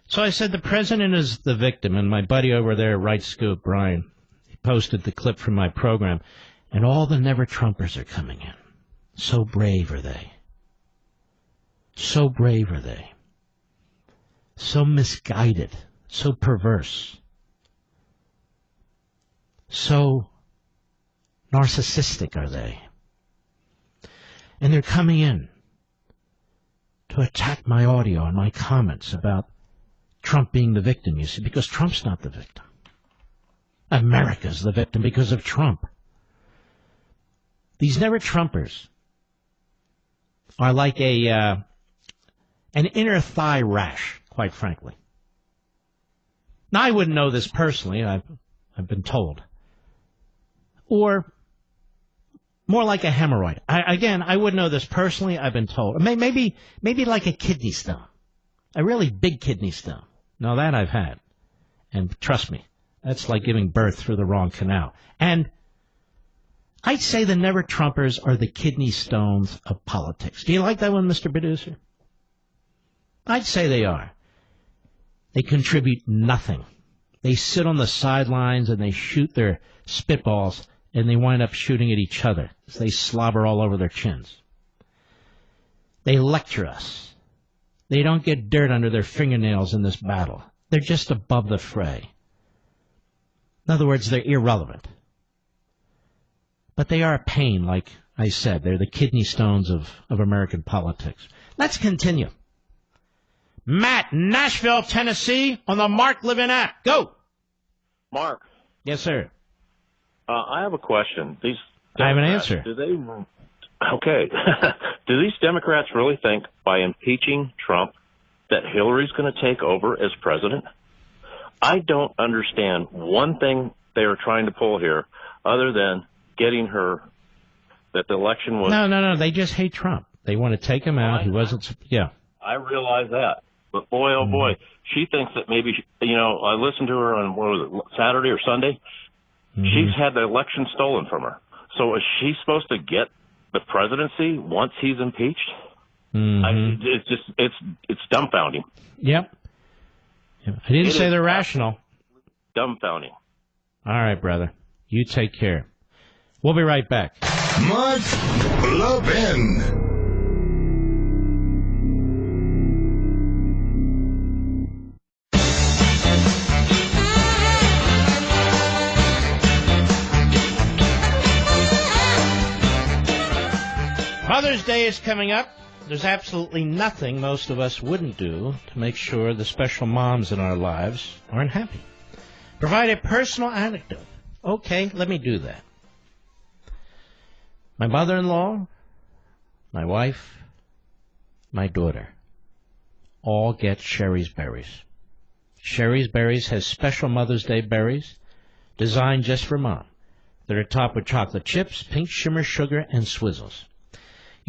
So I said the president is the victim, and my buddy over there, Right Scoop, Brian, he posted the clip from my program, and all the never-Trumpers are coming in. So brave are they. So brave are they. So misguided. So perverse. So narcissistic are they. And they're coming in to attack my audio and my comments about Trump being the victim, you see, because Trump's not the victim. America's the victim because of Trump. These never-Trumpers are like an inner thigh rash, quite frankly. Now, I wouldn't know this personally, I've been told. Or more like a hemorrhoid. I wouldn't know this personally, I've been told. Maybe like a kidney stone. A really big kidney stone. Now, that I've had. And trust me, that's like giving birth through the wrong canal. And I'd say the never-Trumpers are the kidney stones of politics. Do you like that one, Mr. Producer? I'd say they are. They contribute nothing. They sit on the sidelines and they shoot their spitballs and they wind up shooting at each other as they slobber all over their chins. They lecture us. They don't get dirt under their fingernails in this battle. They're just above the fray. In other words, they're irrelevant. But they are a pain, like I said. They're the kidney stones of American politics. Let's continue. Matt, Nashville, Tennessee, on the Mark Levin app. Go! Mark. Yes, sir. I have a question. These I have an answer. Okay. Do these Democrats really think by impeaching Trump that Hillary's going to take over as president? I don't understand one thing they are trying to pull here other than getting her that the election was... No. They just hate Trump. They want to take him out. He wasn't... Yeah. I realize that. But boy, oh boy, she thinks that maybe, I listened to her on, what was it, Saturday or Sunday? She's had the election stolen from her. So is she supposed to get the presidency once he's impeached? It's dumbfounding. Yep. I didn't say they're rational. Dumbfounding. All right, brother. You take care. We'll be right back. Mark Levin. Mother's Day is coming up. There's absolutely nothing most of us wouldn't do to make sure the special moms in our lives aren't happy. Provide a personal anecdote. Okay, let me do that. My mother-in-law, my wife, my daughter all get Sherry's Berries. Sherry's Berries has special Mother's Day berries designed just for Mom. They're topped with chocolate chips, pink shimmer sugar, and swizzles.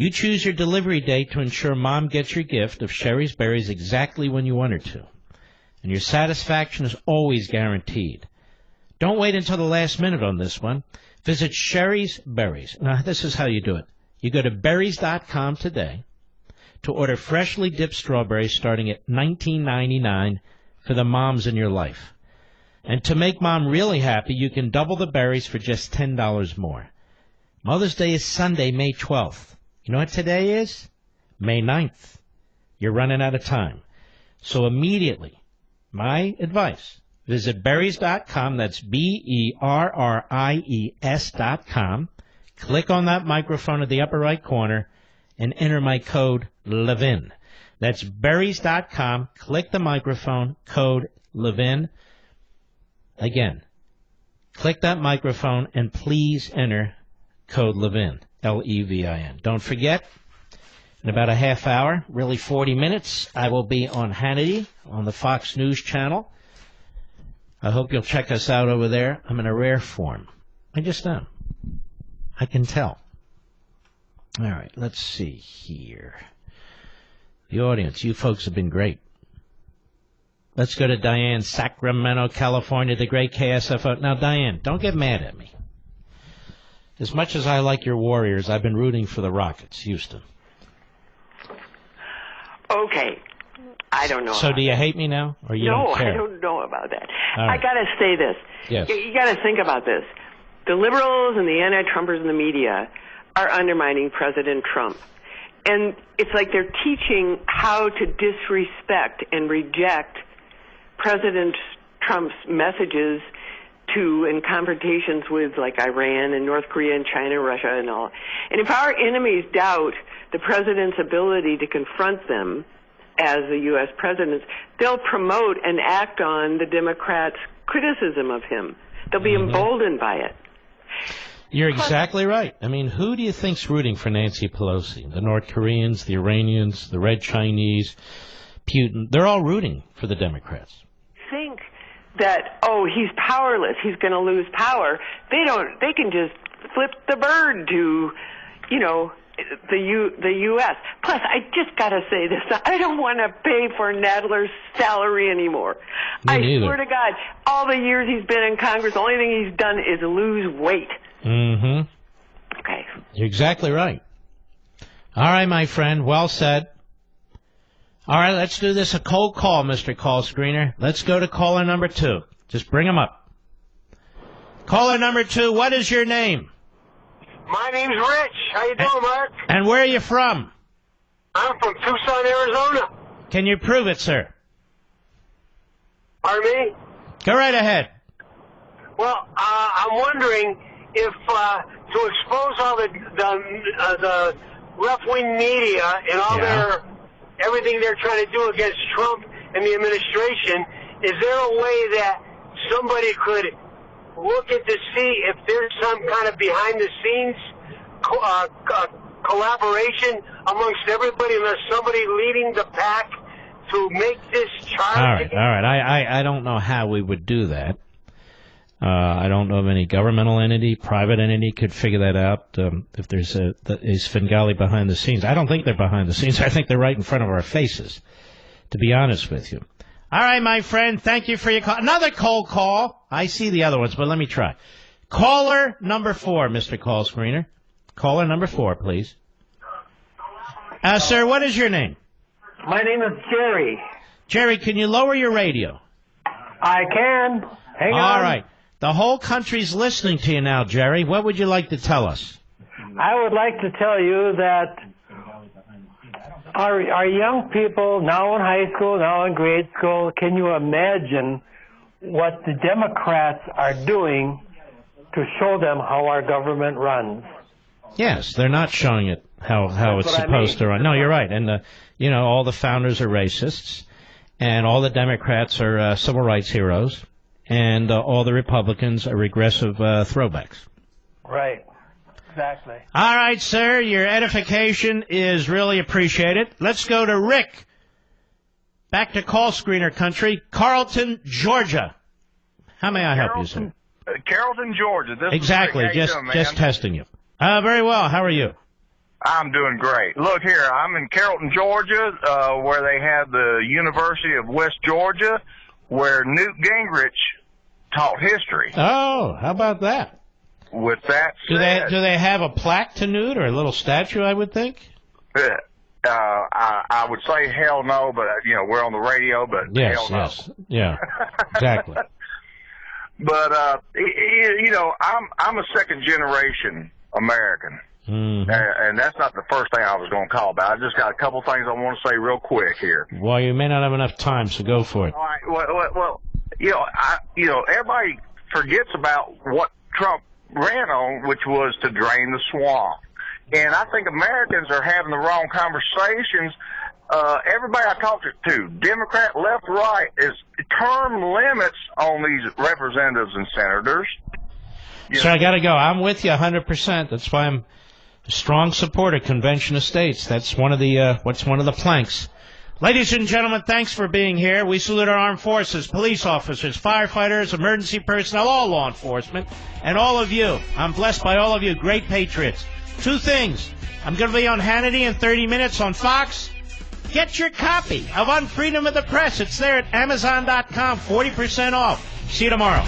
You choose your delivery date to ensure Mom gets your gift of Sherry's Berries exactly when you want her to. And your satisfaction is always guaranteed. Don't wait until the last minute on this one. Visit Sherry's Berries. Now, this is how you do it. You go to berries.com today to order freshly dipped strawberries starting at $19.99 for the moms in your life. And to make Mom really happy, you can double the berries for just $10 more. Mother's Day is Sunday, May 12th. You know what today is? May 9th. You're running out of time. So immediately, my advice, visit berries.com, that's BERRIES.com, click on that microphone at the upper right corner, and enter my code Levin. That's berries.com, click the microphone, code Levin. Again, click that microphone and please enter code Levin. Levin. Don't forget, in about a half hour, really 40 minutes, I will be on Hannity on the Fox News channel. I hope you'll check us out over there. I'm in a rare form. I just am. I can tell. All right, let's see here. The audience, you folks have been great. Let's go to Diane, Sacramento, California, the great KSFO. Now, Diane, don't get mad at me. As much as I like your Warriors, I've been rooting for the Rockets, Houston. Okay. I don't know. So do you hate me now? Or you don't care? I don't know about that. Right. I got to say this. Yes. You got to think about this. The liberals and the anti-Trumpers in the media are undermining President Trump. And it's like they're teaching how to disrespect and reject President Trump's messages in confrontations with like Iran and North Korea and China, Russia and all. And if our enemies doubt the president's ability to confront them as the U.S. president, they'll promote and act on the Democrats' criticism of him. They'll be emboldened by it. You're exactly right. I mean, who do you think's rooting for Nancy Pelosi? The North Koreans, the Iranians, the Red Chinese, Putin. They're all rooting for the Democrats. Think that, he's powerless, he's going to lose power. They can just flip the bird to, the U.S. Plus, I just got to say this, I don't want to pay for Nadler's salary anymore. I swear to God, all the years he's been in Congress, the only thing he's done is lose weight. Mm-hmm. Okay. You're exactly right. All right, my friend, well said. All right, let's do this a cold call, Mr. Call Screener. Let's go to caller number 2. Just bring him up. Caller number 2, what is your name? My name's Rich. How you doing, Mark? And where are you from? I'm from Tucson, Arizona. Can you prove it, sir? Pardon me? Go right ahead. Well, I'm wondering if to expose all the left-wing media and all everything they're trying to do against Trump and the administration, is there a way that somebody could look at to see if there's some kind of behind-the-scenes collaboration amongst everybody, unless somebody leading the pack to make this charge? All right. I don't know how we would do that. I don't know of any governmental entity, private entity could figure that out. If there's a Svengali behind the scenes. I don't think they're behind the scenes. I think they're right in front of our faces, to be honest with you. All right, my friend, thank you for your call. Another cold call. I see the other ones, but let me try. Caller number 4, Mr. Call Screener. Caller number 4, please. Sir, what is your name? My name is Jerry. Jerry, can you lower your radio? I can. Hang on. All right. The whole country's listening to you now, Jerry. What would you like to tell us? I would like to tell you that our young people, now in high school, now in grade school, can you imagine what the Democrats are doing to show them how our government runs? Yes, they're not showing it how it's supposed to run. No, you're right. And all the founders are racists, and all the Democrats are civil rights heroes, and all the Republicans are regressive throwbacks. Right. Exactly. All right, sir. Your edification is really appreciated. Let's go to Rick. Back to call screener country, Carlton, Georgia. How may I help you, sir? Carrollton, Georgia. This Exactly. Is just doing, just testing you. Very well. How are you? I'm doing great. Look here, I'm in Carrollton, Georgia, where they have the University of West Georgia, where Newt Gingrich taught history. Oh, how about that? With that said, do they have a plaque to Newt or a little statue? I would think. I would say hell no, but we're on the radio, but hell no. Yes, yeah, exactly. But I'm a second generation American. Mm-hmm. And that's not the first thing I was going to call about. I just got a couple things I want to say real quick here. Well, you may not have enough time, so go for it. All right. Well, everybody forgets about what Trump ran on, which was to drain the swamp. And I think Americans are having the wrong conversations. Everybody I talked to, Democrat, left, right, is term limits on these representatives and senators. So I got to go. I'm with you 100%. That's why I'm a strong supporter, Convention of States. That's one of the planks. Ladies and gentlemen, thanks for being here. We salute our armed forces, police officers, firefighters, emergency personnel, all law enforcement, and all of you. I'm blessed by all of you, great patriots. Two things. I'm going to be on Hannity in 30 minutes on Fox. Get your copy of On Freedom of the Press. It's there at Amazon.com, 40% off. See you tomorrow.